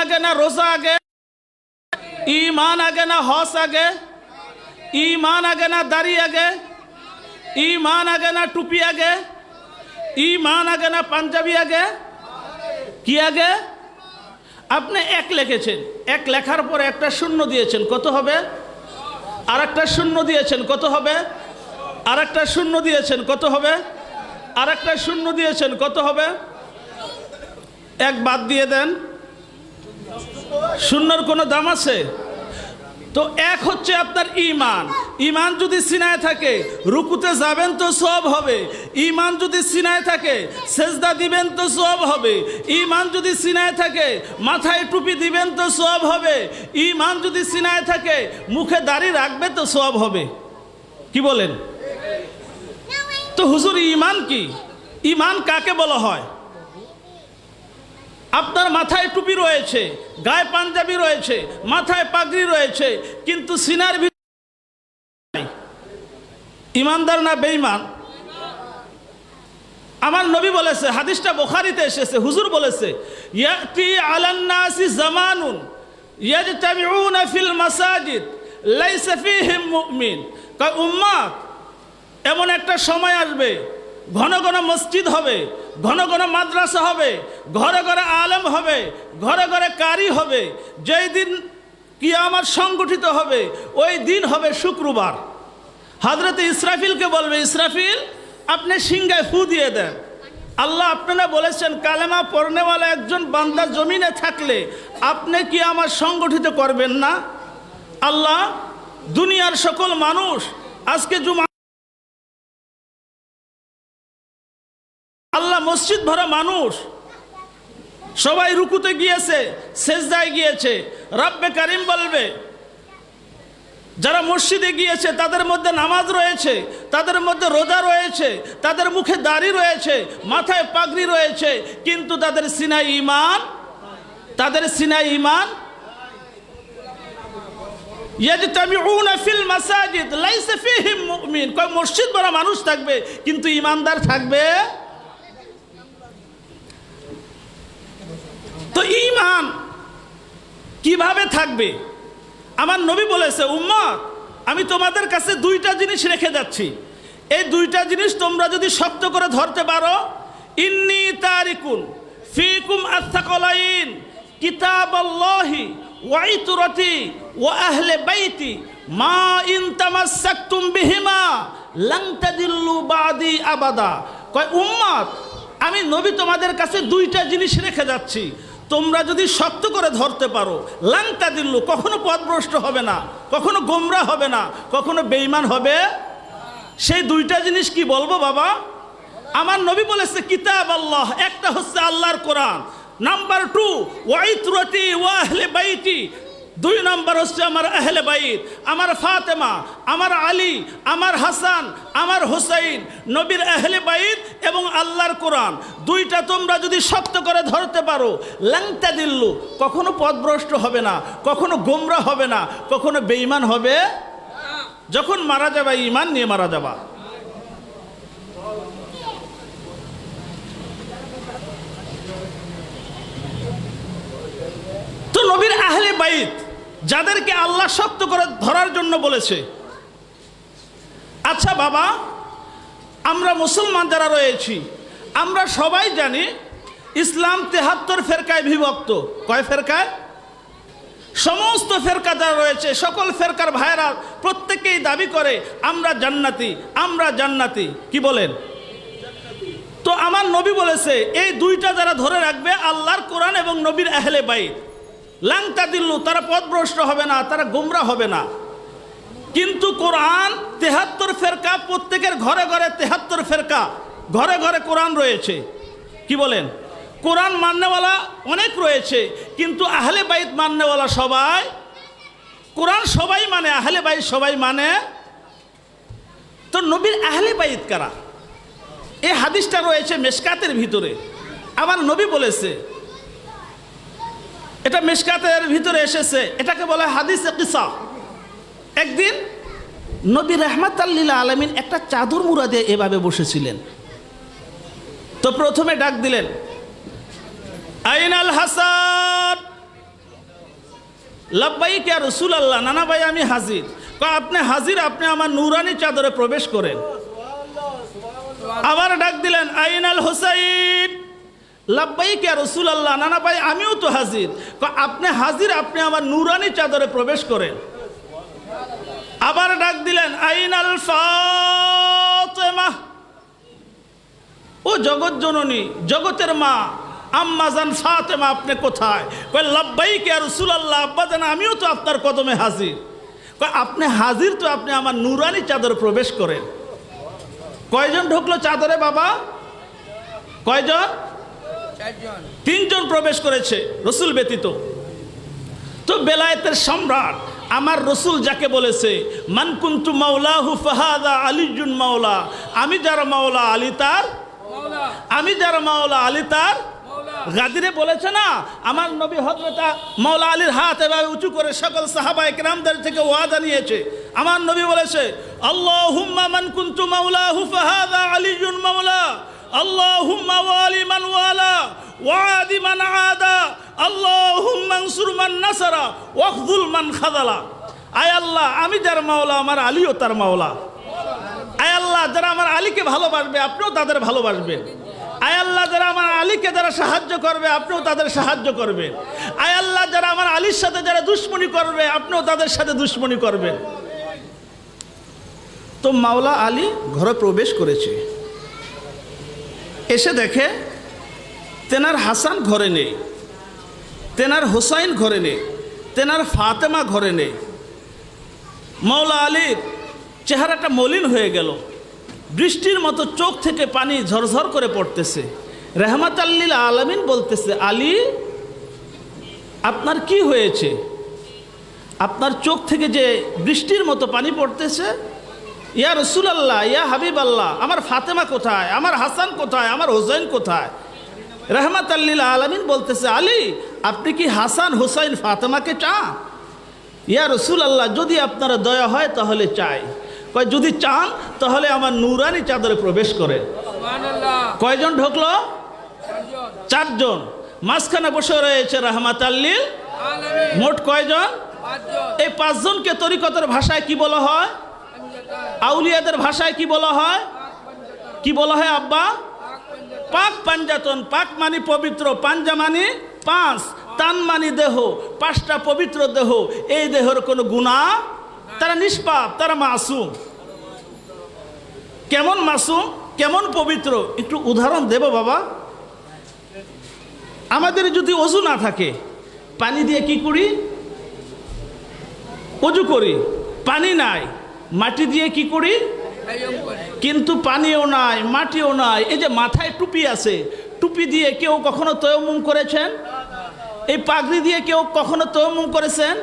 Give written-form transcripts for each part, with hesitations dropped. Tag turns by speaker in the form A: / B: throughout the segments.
A: আগে না রোজা আগে? ঈমান আগে না হজ আগে? ঈমান আগে না দাড়ি আগে? ঈমান আগে না টুপি আগে? ঈমান আগে না পাঞ্জাবি আগে? কি আগে? আপনি এক লিখেছেন, এক লেখার পরে একটা শূন্য দিয়েছেন, কত হবে? আর একটা শূন্য দিয়েছেন, কত হবে? আর একটা শূন্য দিয়েছেন, কত হবে? আর একটা শূন্য দিয়েছেন, কত হবে? এক বাদ দিয়ে দেন, শূন্যর কোনো দাম আছে? তো এক হচ্ছে আপনার ঈমান। ঈমান যদি সিনায় থাকে রুকুতে যাবেন তো সওয়াব হবে। ঈমান যদি সিনায় থাকে সেজদা দিবেন তো সওয়াব হবে। ঈমান যদি সিনায় থাকে মাথায় টুপি দিবেন তো সওয়াব হবে। ঈমান যদি সিনায় থাকে মুখে দাড়ি রাখবে তো সওয়াব হবে। কি বলেন? তো হুজুর ঈমান কি? ঈমান কাকে বলা হয়? আপনার মাথায় টুপি রয়েছে, গায়ে পাঞ্জাবি রয়েছে, মাথায় পাগড়ি রয়েছে, কিন্তু সিনার ভিতরে ইমানদার না বেঈমান? আমার নবী বলেছে, হাদিসটা বুখারীতে এসেছে, হুজুর বলেছে, ইয়াতি আলান নাসি জামানুন ইয়াজতামিউনা ফিল মাসাজিদ লাইসা ফীহিম মুমিন। কয় উম্মত, এমন একটা সময় আসবে ঘন ঘন মসজিদ হবে, ঘন ঘন মাদ্রাসা হবে, ঘরে ঘরে আলেম হবে, ঘরে ঘরে কারি হবে। যেই দিন কিয়ামত সংগঠিত হবে ওই দিন হবে শুক্রবার। হযরত ইসরাফিলকে বলবে, ইসরাফিল আপনি সিংহায় ফু দিয়ে দেন। আল্লাহ আপনারা বলেছেন কালেমা পড়নেওয়ালা একজন বান্দা জমিনে থাকলে আপনি কিয়ামত সংগঠিত করবেন না? আল্লাহ, দুনিয়ার সকল মানুষ আজকে আল্লাহ মসজিদ ভরা মানুষ সবাই রুকুতে গিয়েছে, সেজদায় গিয়েছে। রব্বে কারিম বলবে, যারা মসজিদে গিয়েছে তাদের মধ্যে নামাজ রয়েছে, তাদের মধ্যে রোজা রয়েছে, তাদের মুখে দাড়ি রয়েছে, মাথায় পাগড়ি রয়েছে, কিন্তু তাদের সিনায় ঈমান, তাদের সিনায় ঈমান। ইয়াজতামিউনা ফিল মাসাজিদ লাইসা ফীহিম মুমিন। কয় মসজিদ ভরা মানুষ থাকবে কিন্তু ঈমানদার থাকবে। তো ঈমান কিভাবে থাকবে? আমার নবী বলেছে, উম্মত আমি তোমাদের কাছে দুইটা জিনিস রেখে যাচ্ছি, এই দুইটা জিনিস তোমরা যদি শক্ত করে ধরতে পারো, ইন্নী তারিকুন ফীকুম আস-সাকলাইন কিতাবাল্লাহি ওয়া ইতরাতি ওয়া আহলে বাইতি মা ইন তামাসসাকতুম বিহিমা লান তাদিল্লু বাদি আবাদা। কয় উম্মত আমি নবী তোমাদের কাছে দুইটা জিনিস রেখে যাচ্ছি, তোমরা যদি শক্ত করে ধরতে পারো লান তাদিল্লু, কখনো পথভ্রষ্ট হবে না, কখনো গোমরা হবে না, কখনো বেঈমান হবে। সেই দুইটা জিনিস কি বলবো বাবা? আমার নবী বলেছে কিতাব আল্লাহ, একটা হচ্ছে আল্লাহর কোরআন, নাম্বার 2 ওয়া ইতরাতি ওয়া আহলে বাইতি, 2 নাম্বার হচ্ছে আমার আহলে বাইত, আমার ফাতেমা, আমার আলী, আমার হাসান, আমার হুসাইন, নবীর আহলে বাইত এবং আল্লাহর কোরআন। দুইটা তোমরা যদি শক্ত করে ধরতে পারো লান তাদিল্লু, কখনো পথভ্রষ্ট হবে না, কখনো গোমরা হবে না, কখনো বেঈমান হবে। যখন মারা যাবা ঈমান নিয়ে মারা যাবা। তো নবীর আহলে বাইত যাদেরকে আল্লাহ শক্ত করে ধরার জন্য বলেছে। আচ্ছা বাবা, আমরা মুসলমান যারা রয়েছি আমরা সবাই জানি ইসলাম 73 ফেরকায় বিভক্ত। কয় ফেরকায়? সমস্ত ফেরকা যারা রয়েছে সকল ফেরকার ভাইয়েরা প্রত্যেকেই দাবি করে আমরা জান্নাতি, আমরা জান্নাতি। কি বলেন? তো আমার নবী বলেছে এই দুইটা যারা ধরে রাখবে, আল্লাহর কোরআন এবং নবীর আহলে বাইত, লান তাদিল্লু, তারা পথভ্রষ্ট হবে না, তারা গোমরা হবে না। কিন্তু কোরআন 73 ফেরকা, প্রত্যেকের ঘরে ঘরে 73 ফেরকা, ঘরে ঘরে কোরআন রয়েছে। কি বলেন? কোরআন মাননেওয়ালা অনেক রয়েছে, কিন্তু আহলে বাইত মাননেওয়ালা সবাই, কোরআন সবাই মানে, আহলে বাইত সবাই মানে। তো নবীর আহলে বাইত কারা? এই হাদিসটা রয়েছে মিশকাতের ভিতরে। আমার নবী বলেছে, এটা মিশকাতের ভিতরে এসেছে, এটাকে বলে হাদিসে কিসা। একদিন নবী রাহমাতাল লিল আলামিন একটা চাদর মুড়া দিয়ে এভাবে বসেছিলেন। তো প্রথমে ডাক দিলেন, আইনাল হাসান, লাব্বাইক ইয়া রাসূলুল্লাহ, নানা ভাই আমি হাজির। কয় আপনি হাজির, আপনি আমার নূরানি চাদরে প্রবেশ করেন। আবার ডাক দিলেন আইনাল হুসাইন, লাব্বাইক ইয়া রাসূলুল্লাহ, নানা ভাই আমিও তো হাজির। কয় আপনি হাজির, আপনি আমার নূরানি চাদরে প্রবেশ করেন। আবার ডাক দিলেন আইনাল ফাতেমা, ও জগৎ জননী, জগতের মা আম্মাজান ফাতেমা আপনি কোথায়? কয় লাব্বাইক ইয়া রাসূলুল্লাহ, আব্বাজান আমিও তো আপনার কদমে হাজির। কয় আপনি হাজির তো আপনি আমার নূরানি চাদরে প্রবেশ করেন। কয়জন ঢুকলো চাদরে বাবা? কয়জন? তিনজন প্রবেশ করেছে রসুল ব্যতীত। তো বেলায়েতের সম্রাট আমার রসুল যাকে বলেছে মান কুনতু মাওলাহু ফাহাদা আলিজুন মাওলা, আমি যার মাওলা আলী তার, আমি যার মাওলা আলী তার। গাদিরে বলেছে না, আমার নবী হযরত মাওলা আলীর হাত এভাবে উঁচু করে সকল সাহাবায়ে কেরামদের থেকে ওয়াদা নিয়েছে। আমার নবী বলেছে আল্লাহুম্মা মান কুনতু মাওলাহু ফাহাদা আলিজুন মাওলা, আল্লাহুম্মা ওয়ালি মান ওয়ালা ওয়াদি মান আদা, আল্লাহুম্মা আনসুর মান নাসারা ওয়াখযুল মান খাযালা। আয় আল্লাহ, আমি যার মাওলা আমার আলীও তার মাওলা। আয় আল্লাহ, যারা আমার আলীকে ভালোবাসবে আপনিও তাদের ভালোবাসবেন। আয় আল্লাহ, যারা আমার আলীকে যারা সাহায্য করবে আপনিও তাদের সাহায্য করবেন। আয় আল্লাহ, যারা আমার আলীর সাথে যারা দুশ্মনী করবে আপনিও তাদের সাথে দুশ্মনী করবেন। তো মাওলা আলী ঘরে প্রবেশ করেছে, এসে দেখে তেনার হাসান ঘরে নেই, তেনার হুসাইন ঘরে নেই, তেনার ফাতেমা ঘরে নেই। মাওলা আলীর চেহারাটা মলিন হয়ে গেল, বৃষ্টির মতো চোখ থেকে পানি ঝরঝর করে পড়তেছে। রাহমাতাল লিল আলামিন বলতেছে আলী আপনার কি হয়েছে? আপনার চোখ থেকে যে বৃষ্টির মতো পানি পড়তেছে। ইয়া রাসূলুল্লাহ, ইয়া হাবিবাল্লাহ, আমার ফাতেমা কোথায়, আমার হাসান কোথায়, আমার হুসাইন কোথায়? রাহমাতাল লিল আলামিন বলতেছে আলী আপনি কি হাসান হুসাইন ফাতেমাকে চান? ইয়া রাসূলুল্লাহ, যদি আপনার দয়া হয় তাহলে চাই। কয় যদি চান তাহলে আমার নূরানি চাদরে প্রবেশ করেন। কয়জন ঢুকলো? চারজন। মাঝখানে বসে রয়েছে রাহমাতাল লিল আলামিন। মোট কয়জন? এই পাঁচজনকে তরিকতের ভাষায় কি বলা হয়? আউলিয়াদের ভাষায় কি বলা হয়? কি বলা হয় আব্বা? পাক পাঞ্জাতন। পাক মানি পবিত্র, পাঞ্জা মানি পাঁচ, তান মানি দেহ, পাঁচটা পবিত্র দেহ। এই দেহের কোনো গুনাহ, তারা নিষ্পাপ, তারা মাসুম। কেমন মাসুম, কেমন পবিত্র একটু উদাহরণ দেব বাবা। আমাদের যদি অজু না থাকে পানি দিয়ে কি করি? অজু করি। পানি নাই, মাটি দিয়ে কি করি? কিন্তু পানিও নাই, মাটিও নাই। এই যে মাথায় টুপি আছে, টুপি দিয়ে কেউ কখনো তয়াম্মুম করেছেন? এই পাগড়ি দিয়ে কেউ কখনো তয়াম্মুম করেছেন?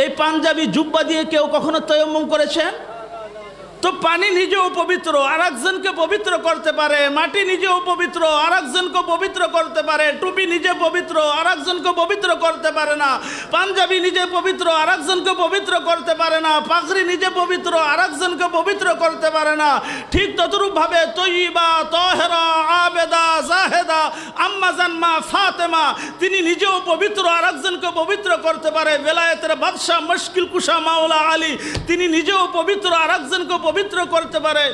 A: এই পাঞ্জাবি জুব্বা দিয়ে কেউ কখনো তয়াম্মুম করেছেন? তো পানি নিজেও পবিত্র, আর একজনকে পবিত্র করতে পারে। মাটি নিজেও পবিত্র, আর একজনকে পবিত্র করতে পারে। টুপি নিজে পবিত্র, আর একজনকে পবিত্র করতে পারে না। পাঞ্জাবি নিজে পবিত্র, আর একজনকে পবিত্র করতে পারে না। পাগড়ি নিজে পবিত্র, আর একজনকে পবিত্র করতে পারে না। ঠিক ততরূপভাবে তয়্যিবা, তাহেরা, আবেদা, জাহেদা আম্মাজান মা ফাতেমা, তিনি নিজেও পবিত্র, আর একজনকে পবিত্র করতে পারে। বেলায়েতের বাদশাহ মুশকিল কুশা মাওলা আলী, তিনি নিজেও পবিত্র, আর একজনকে পবিত্র করতে পারে।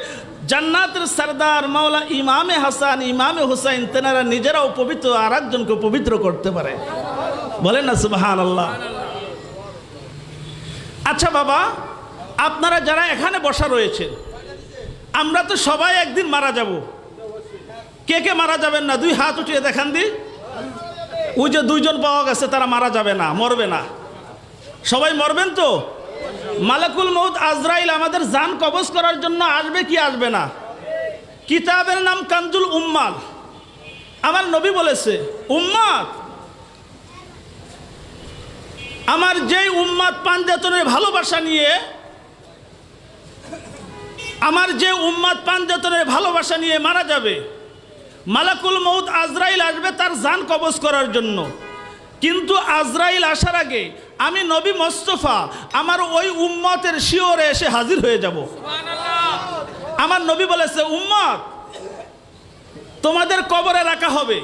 A: জান্নাতের সরদার মাওলা ইমামে হাসান, ইমামে হুসাইন, তেনারা নিজেরাও পবিত্র, আর একজনকে পবিত্র করতে পারে। বলেন না সুবহানাল্লাহ। আচ্ছা বাবা, আপনারা যারা এখানে বসা রয়েছেন, আমরা তো সবাই একদিন মারা যাব। কে কে মারা যাবেন না? দুই হাত উঠিয়ে দেখান দি। ওই যে দুইজন পাওয়া গেছে, তারা মারা যাবে না, মরবে না। সবাই মরবেন তো? মালাকুল মউত আজরাইল আমাদের জান কবজ করার জন্য আসবে কি আসবে না? কিতাবের নাম কানজুল উম্মাল। আমার নবী বলেছে উম্মাত, আমার যেই উম্মাত পাঞ্জাতনের ভালোবাসা নিয়ে, আমার যে উম্মাত পাঞ্জাতনের ভালোবাসা নিয়ে মারা যাবে, মালাকুল মউত আজরাইল আসবে তার জান কবজ করার জন্য। কিন্তু আজরাইল আসার আগে আমি নবী মোস্তফা আমার ওই উম্মতের শিওরে এসে হাজির হয়ে যাব। আমার নবী বলেছে উম্মত তোমাদের কবরে রাখা হবে।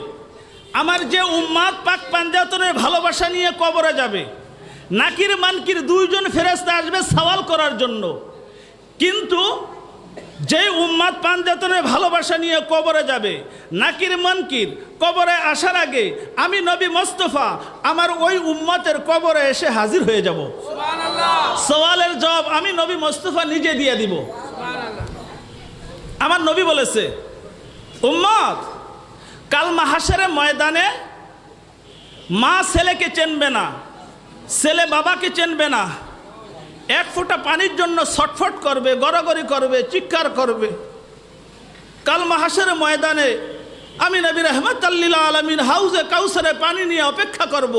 A: আমার যে উম্মত পাক পাঞ্জাতনের ভালোবাসা নিয়ে কবরে যাবে, নাকির মানকির দুইজন ফেরেশতা আসবে সওয়াল করার জন্য। কিন্তু যে উম্মাত পাঞ্জাতনের ভালোবাসা নিয়ে কবরে যাবে, নাকির মানকির কবরে আসার আগে আমি নবী মোস্তফা আমার ওই উম্মতের কবরে এসে হাজির হয়ে যাব। সওয়ালের জবাব আমি নবী মোস্তফা নিজে দিয়ে দিব। আমার নবী বলেছে, উম্মত কাল মাহশারের ময়দানে মা ছেলেকে চিনবে না, ছেলে বাবাকে চিনবে না, এক ফোঁটা পানির জন্য ছটফট করবে, গড়াগড়ি করবে, চিৎকার করবে। কাল মাহশারের ময়দানে আমি নবী রাহমাতাল লিল আলামিন হাউজে কাউসারে পানি নিয়ে অপেক্ষা করব,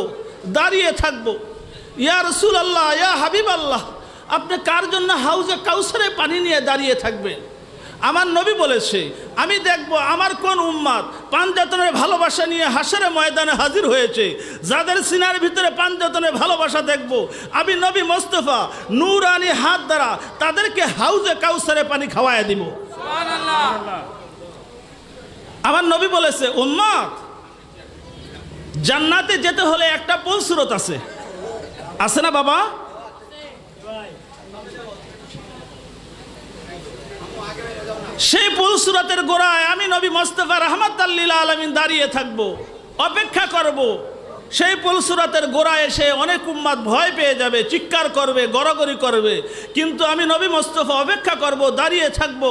A: দাঁড়িয়ে থাকব। ইয়া রাসূলুল্লাহ, ইয়া হাবিবাল্লাহ, আপনি কার জন্য হাউজে কাউসারে পানি নিয়ে দাঁড়িয়ে থাকবেন? আমার নবী বলেছে, আমি দেখব আমার কোন উম্মাত পাঞ্জাতনের ভালোবাসা নিয়ে হাসরের ময়দানে হাজির হয়েছে। যাদের সিনার ভিতরে পাঞ্জাতনের ভালোবাসা দেখব, আমি নবী মোস্তফা নূরানি হাত দ্বারা তাদেরকে হাউজে কাউসারে পানি খাওয়ায় দিব। আমার নবী বলেছে, উম্মাত জান্নাতে যেতে হলে একটা পুল স্রোত আছে, আছে না বাবা? সেই পুল সুরাতের গোড়ায় আমি নবী মোস্তফা রাহমাতাল লিল আলামিন দাঁড়িয়ে থাকব, অপেক্ষা করব। সেই পুল সুরাতের গোড়ায় এসে অনেক উম্মাত ভয় পেয়ে যাবে, চিৎকার করবে, গড়াগড়ি করবে, কিন্তু আমি নবী মোস্তফা অপেক্ষা করব, দাঁড়িয়ে থাকব।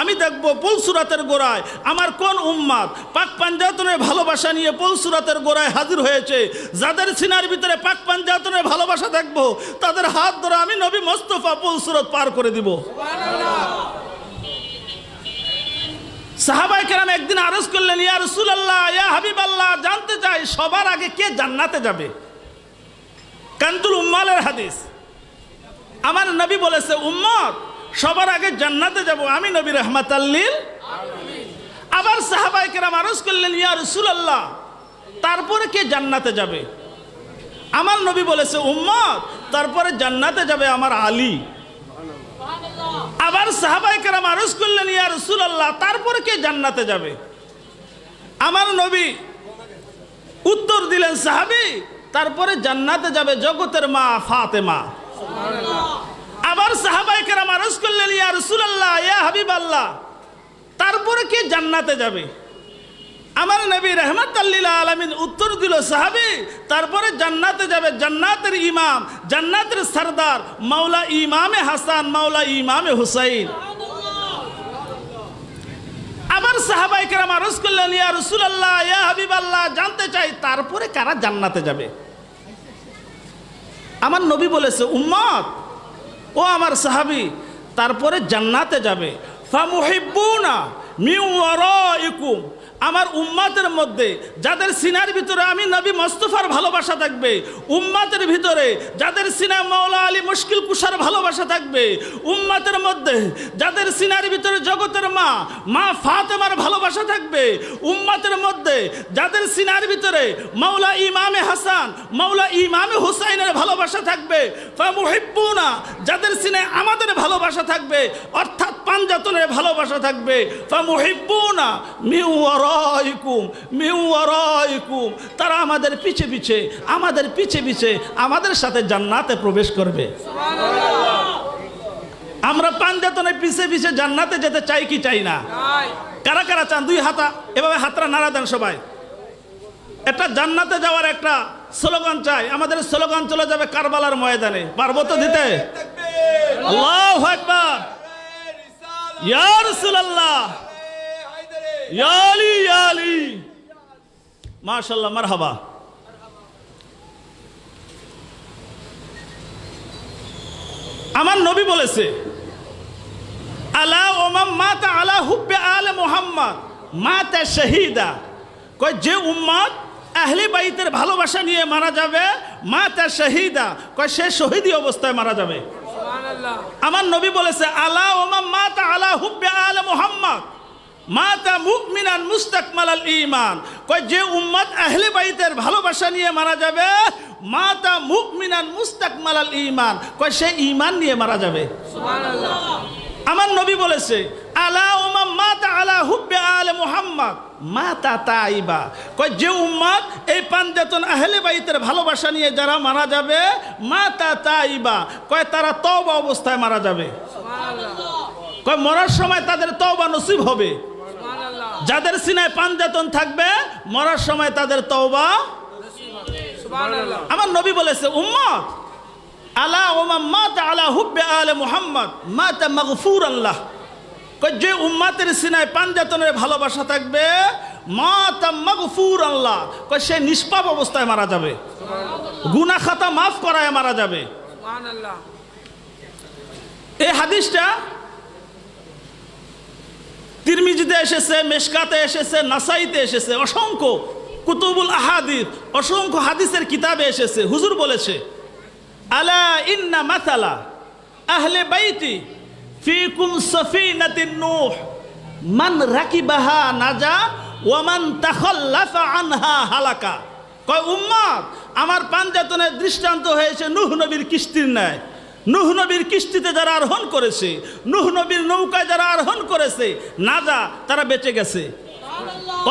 A: আমি দেখব পুল সুরাতের গোড়ায় আমার কোন উম্মাত পাক পাঞ্জাতনের ভালোবাসা নিয়ে পুল সুরাতের গোড়ায় হাজির হয়েছে। যাদের সিনার ভিতরে পাক পাঞ্জাতনের ভালোবাসা দেখব, তাদের হাত ধরে আমি নবী মোস্তফা পুল সুরাত পার করে দিব। সাহাবায়ে কেরাম একদিন আরজ করলেন, ইয়া রাসূলুল্লাহ, ইয়া হাবিবাল্লাহ, জানতে চাই সবার আগে কে জান্নাতে যাবে? কানজুল উম্মালের হাদিস। আমার নবী বলেছে, উম্মত সবার আগে জান্নাতে যাব আমি নবী রাহমাতাল লিল আলামিন। আবার সাহাবায়ে কেরাম আরজ করলেন, ইয়া রাসূলুল্লাহ, তারপরে কে জান্নাতে যাবে? আমার নবী বলেছে, উম্মত তারপরে জান্নাতে যাবে আমার আলী। আবার সাহাবায়ে কেরাম আরজ করলেন, ইয়া রাসূলুল্লাহ, তারপরে কে জান্নাতে যাবে? আমার নবী উত্তর দিলেন, সাহাবী, তারপরে জান্নাতে যাবে জগতের মা ফাতেমা। আবার সাহাবায়ে কেরাম আরজ করলেন, ইয়া রাসূলুল্লাহ, ইয়া হাবিবাল্লাহ, তারপরে কে জান্নাতে যাবে? আমার নবী রাহমাতাল লিল আলামিন উত্তর দিল, সাহাবী, তারপরে জান্নাতে যাবে জান্নাতের ইমাম, জান্নাতের সরদার মাওলা ইমামে হাসান, মাওলা ইমামে হুসাইন। আবার সাহাবায়ে কেরাম আরজ করলেন, ইয়া রাসূলুল্লাহ, ইয়া হাবিবাল্লাহ, জানতে চাই তারপরে কারা জান্নাতে যাবে? আমার নবী বলেছে, উম্মত ও আমার সাহাবী, তারপরে জান্নাতে যাবে ফামুহিব্বুনা মিন ওয়ারাইকুম, আমার উম্মাতের মধ্যে যাদের সিনার ভিতরে আমি নবী মোস্তফার ভালোবাসা থাকবে, উম্মাতের ভিতরে যাদের সিনা মাওলা আলী মুশকিল কুশার ভালোবাসা থাকবে, উম্মাতের মধ্যে যাদের সিনার ভিতরে জগতের মা মা ফাতেমার ভালোবাসা থাকবে, উম্মাতের মধ্যে যাদের সিনার ভিতরে মাওলা ইমামে হাসান, মাওলা ইমামে হুসাইনের ভালোবাসা থাকবে, ফামুহিব্বুনা, যাদের সিনায় আমাদের ভালোবাসা থাকবে, অর্থাৎ পাঞ্জাতনের ভালোবাসা থাকবে, ফামুহিব্বুনা মিন ওয়ারাইকুম, মিন ওয়ারাইকুম, তারা আমাদের পিছে পিছে আমাদের সাথে জান্নাতে প্রবেশ করবে। আমরা পাঞ্জাতনের পিছে পিছে জান্নাতে যেতে চাই কি চাই না? কারা কারা চান? দুই হাতা এভাবে হাতরা নাড়া দেন সবাই। একটা জান্নাতে যাওয়ার একটা স্লোগান চাই। আমাদের স্লোগান চলে যাবে কারবালার ময়দানে। পারবো তো দিতে? আল্লাহু আকবার, ইয়া রাসূলুল্লাহ, ইয়া আলী, ইয়া আলী, মাশাআল্লাহ, মারহাবা। আমার নবী বলেছে, আলা ওমান মাতা আলা হুব্বে আলে মুহাম্মদ মাতা শহীদা, কয় যে উম্মত আহলে বাইতের ভালোবাসা নিয়ে মারা যাবে, মাতা শহীদা, কয় সে শহীদি অবস্থায় মারা যাবে। আমার নবী বলেছে, আলা ওমান মাতা আলা হুব্বে আলে মুহাম্মদ মাতা মুমিনান মুস্তাকমালাল ঈমান, কয় যে উম্মত আহলে বাইতের ভালোবাসা নিয়ে মারা যাবে, মাতা মুমিনান মুস্তাকমালাল ঈমান, কয় সে ঈমান নিয়ে মারা যাবে। সুবহানাল্লাহ। আমার নবী বলেছে, আলা ওমান মাতা আলা হুব্বে আলে মুহাম্মদ মাতা তাইবা, কয় যে উম্মত এই পাঁচজন আহলে বাইতের ভালোবাসা নিয়ে যারা মারা যাবে, মাতা তাইবা, কয় তারা তওবা অবস্থায় মারা যাবে। কয় মরার সময় তাদের তওবা নসিব হবে। যাদের সিনায় পাঁচজন থাকবে মরার সময় তাদের তওবা। আমার নবী বলেছে উম্মত আলা ওমা মাতা আলা হুব্বে আলে মুহাম্মদ মাতা মাগফুরান লাহ, কয় যে উম্মতের সিনায় পাঁচজনের ভালোবাসা থাকবে মাতা মাগফুরান লাহ, কয় সে নিষ্পাপ অবস্থায় মারা যাবে, গুনাহ খাতা মাফ করায় মারা যাবে। সুবহানাল্লাহ। এই হাদিসটা তিরমিজিতে এসেছে, মেশকাতে এসেছে, নাসাইতে এসেছে, অসংখ্য কুতুবুল আহাদিস, অসংখ্য হাদিসের কিতাবে এসেছে। হুজুর বলেছে আলা ইন্না মাসালা আহলে বাইতি ফিকুম সফিনাতিন নূহ মান রাকিবাহা নাজা ওয়া মান তাখাল্লাফা আনহা হালাকা। কয় উম্মত আমার পাঁচজনের দৃষ্টান্ত হয়েছে নূহ নবীর কিস্তির ন্যায়। নূহ নবীর কিস্তিতে যারা আরোহণ করেছে, নূহ নবীর নৌকায় যারা আরোহণ করেছে, নাজা তারা বেঁচে গেছে।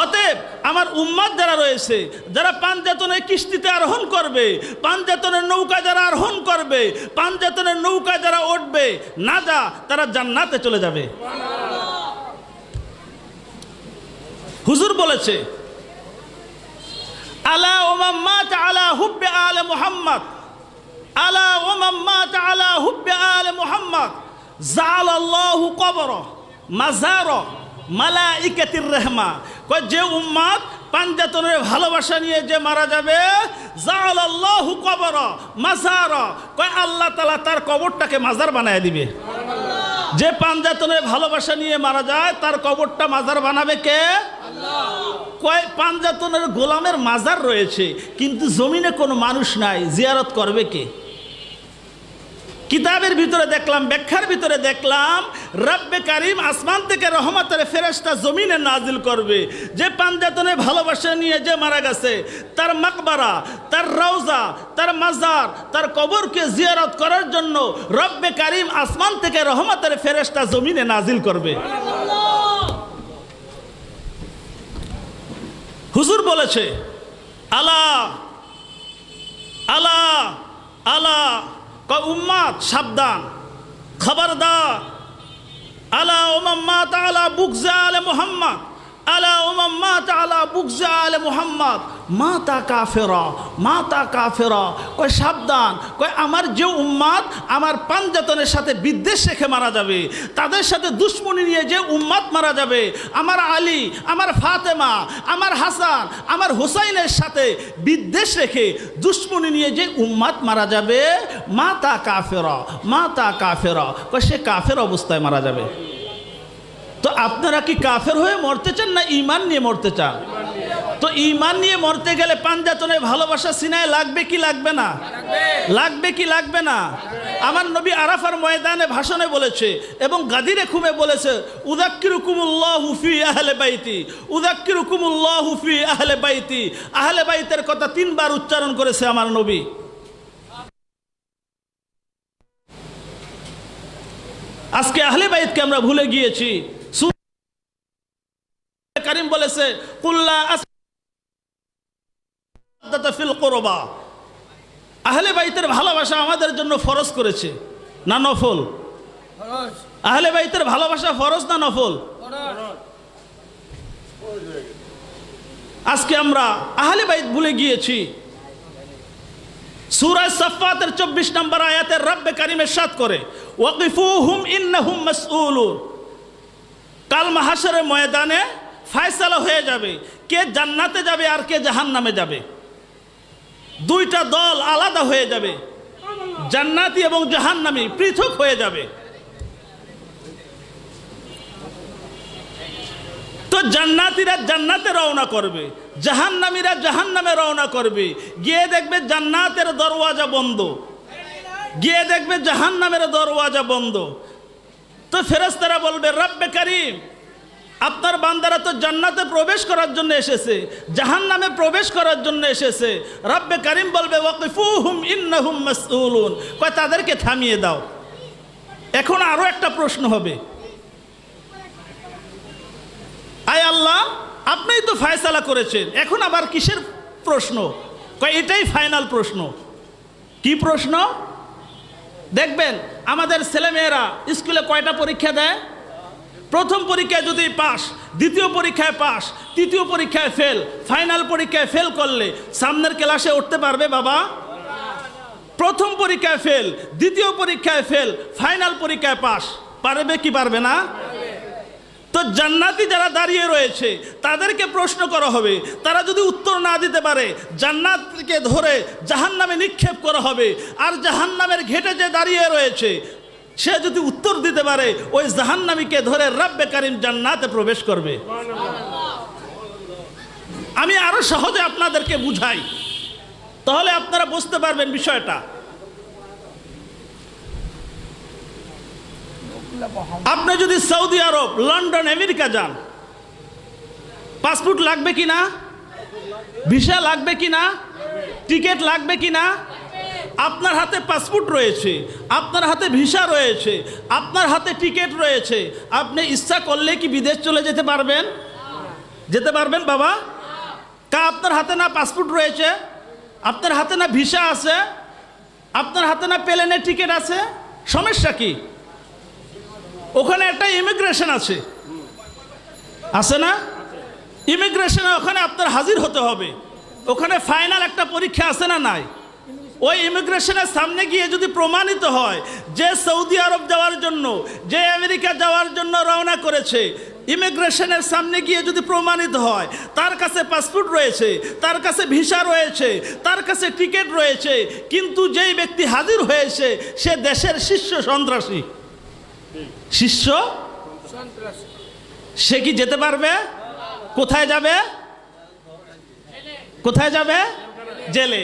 A: অতএব আমার উম্মত যারা রয়েছে, যারা পাঁচজনের কিস্তিতে আরোহণ করবে, পাঁচজনের নৌকায় যারা আরোহণ করবে, পাঁচজনের নৌকায় যারা উঠবে, নাজা তারা জান্নাতে চলে যাবে। হুজুর বলেছে আলা ওয়া মাত আলা হুব্বে আলে মুহাম্মদ, আলা ওয়া মাত আলা হুব্বে আলে মুহাম্মদ জাআলাল্লাহু কবরা মাজারা মালাইকাতির রহমা। কয় যে উম্মত পাঁচজনের ভালোবাসা নিয়ে যে মারা যাবে, জাআলাল্লাহু কবরা মাজারা, কয় আল্লাহ তাআলা তার কবরটাকে মাজার বানায় দিবে। যে পাঁচজনের ভালোবাসা নিয়ে মারা যায় তার কবরটা মাজার বানাবে কে? আল্লাহ। কয় পাঁচজনের গোলামের মাজার রয়েছে কিন্তু জমিনে কোনো মানুষ নাই, জিয়ারত করবে কে? কিতাবের ভিতরে দেখলাম, ব্যাখ্যার ভিতরে দেখলাম রব্বে কারিম আসমান থেকে রহমতের ফেরেশতা জমিনে নাজিল করবে। যে পাঁচজনের ভালোবাসা নিয়ে যে মারা গেছে তার মাকবারা, তার রওজা, তার মাজার, তার কবরকে জিয়ারত করার জন্য রব্বে কারিম আসমান থেকে রহমতের ফেরেশতা জমিনে নাজিল করবে। হুজুর বলেছে আলা আলা আলা, উম্মাত সাবধান, খবরদার, আলা ওমাম্মা তাআলা বুগজা আলে মুহাম্মদ, আলা ওমাম্মা তাআলা বুগজা আলে মুহাম্মদ মাতা কাফেরা, মাতা কাফেরা। কয় সাবধান, কয় আমার যে উম্মাদ আমার পাঁচজনের সাথে বিদ্বেষ রেখে মারা যাবে, তাদের সাথে দুশ্মনী নিয়ে যে উম্মাদ মারা যাবে, আমার আলী, আমার ফাতেমা, আমার হাসান, আমার হুসাইনের সাথে বিদ্বেষ রেখে দুশ্মনী নিয়ে যে উম্মাদ মারা যাবে, মাতা কাফেরা, মাতা কাফেরা, কয় সে কাফের অবস্থায় মারা যাবে। তো আপনারা কি কাফের হয়ে মরতে চান না ঈমান নিয়ে মরতে চান? তো ঈমান নিয়ে মরতে গেলে পাঁচজনের ভালোবাসা সিনায় লাগবে কি লাগবে না? লাগবে কি লাগবে না? আমার নবী আরাফার ময়দানে ভাষণে বলেছে এবং গাদিরে খুমে বলেছে উযাক্কিরুকুমুল্লাহু ফি আহলে বাইতি, উযাক্কিরুকুমুল্লাহু ফি আহলে বাইতি। আহলে বাইতের কথা 3 বার উচ্চারণ করেছে আমার নবী। আজকে আহলে বাইতকে আমরা ভুলে গিয়েছি। সূরা কারীম বলেছে কুল্লা আসদাতা ফিল কুরবা, আহলে বাইতের ভালোবাসা আমাদের জন্য ফরজ করেছে না নফল? ফরজ। আহলে বাইতের ভালোবাসা ফরজ না নফল? ফরজ। আজকে আমরা আহলে বাইত ভুলে গিয়েছি। সূরা সাফফাতের 24 নম্বর আয়াতে রব্বে কারীম ইরশাদ করে ওয়াকিফুহুম ইন্নাহুম মাসউলুন। কাল মাহশরের ময়দানে ফয়সালা হয়ে যাবে কে জান্নাতে যাবে আর কে জাহান্নামে যাবে। দুইটা দল আলাদা হয়ে যাবে, জান্নাতি এবং জাহান্নামী পৃথক হয়ে যাবে। তো জান্নাতীরা জান্নাতে রওনা করবে, জাহান্নামীরা জাহান্নামে রওনা করবে। গিয়ে দেখবে জান্নাতের দরওয়াজা বন্ধ, গিয়ে দেখবে জাহান্নামের দরওয়াজা বন্ধ। তো ফেরেশতারা বলবে রব্বে কারীম আপনার বান্দারা তো জান্নাতে প্রবেশ করার জন্য এসেছে, জাহান্নামে প্রবেশ করার জন্য এসেছে। রব্বে কারীম বলবে ওয়াকিফুহুম ইন্নাহুম মাসউলুন, কয় তাদেরকে থামিয়ে দাও। এখন আরো একটা প্রশ্ন হবে, আয় আল্লাহ আপনিই তো ফায়সালা করেছেন, এখন আবার কিসের প্রশ্ন? কয় এটাই ফাইনাল প্রশ্ন। কি প্রশ্ন? দেখবেন আমাদের ছেলেমেয়েরা স্কুলে কয়টা পরীক্ষা দেয়? প্রথম পরীক্ষায় যদি পাস, দ্বিতীয় পরীক্ষায় পাস, তৃতীয় পরীক্ষায় ফেল, ফাইনাল পরীক্ষায় ফেল করলে সামনের ক্লাসে উঠতে পারবে বাবা? প্রথম পরীক্ষায় ফেল, দ্বিতীয় পরীক্ষায় ফেল, ফাইনাল পরীক্ষায় পাস, পারবে কি পারবে না? তো জান্নাতি যারা দাঁড়িয়ে রয়েছে তাদেরকে প্রশ্ন করা হবে, তারা যদি উত্তর না দিতে পারে জান্নাতকে ধরে জাহান্নামে নিক্ষেপ করা হবে। আর জাহান্নামের ঘেটে যে দাঁড়িয়ে রয়েছে সে যদি উত্তর দিতে পারে ওই জাহান্নামীকে ধরে রব্বে কারিম জান্নাতে প্রবেশ করবে। আমি আরো সহজে আপনাদেরকে বুঝাই, তাহলে আপনারা বুঝতে পারবেন বিষয়টা। আপনি যদি সৌদি আরব, লন্ডন, আমেরিকা যান, পাসপোর্ট লাগবে কিনা? ভিসা লাগবে কিনা? টিকিট লাগবে কিনা? আপনার হাতে পাসপোর্ট রয়েছে, আপনার হাতে ভিসা রয়েছে, আপনার হাতে টিকিট রয়েছে, আপনি ইচ্ছা করলে কি বিদেশ চলে যেতে পারবেন? যেতে পারবেন বাবা? কা আপনার হাতে না পাসপোর্ট রয়েছে, আপনার হাতে না ভিসা আছে, আপনার হাতে না প্লেনের টিকিট আছে, সমস্যা কি? ওখানে একটা ইমিগ্রেশন আছে, আছে না? ইমিগ্রেশনে ওখানে আপনার হাজির হতে হবে। ওখানে ফাইনাল একটা পরীক্ষা আছে না নাই? ওই ইমিগ্রেশনের সামনে গিয়ে যদি প্রমাণিত হয় যে সৌদি আরব যাওয়ার জন্য, যে আমেরিকা যাওয়ার জন্য রওনা করেছে, ইমিগ্রেশনের সামনে গিয়ে যদি প্রমাণিত হয় তার কাছে পাসপোর্ট রয়েছে, তার কাছে ভিসা রয়েছে, তার কাছে টিকিট রয়েছে, কিন্তু যেই ব্যক্তি হাজির হয়েছে সে দেশের শীর্ষ সন্ত্রাসী, শীর্ষ, সে কি যেতে পারবে? কোথায় যাবে? কোথায় যাবে? জেলে।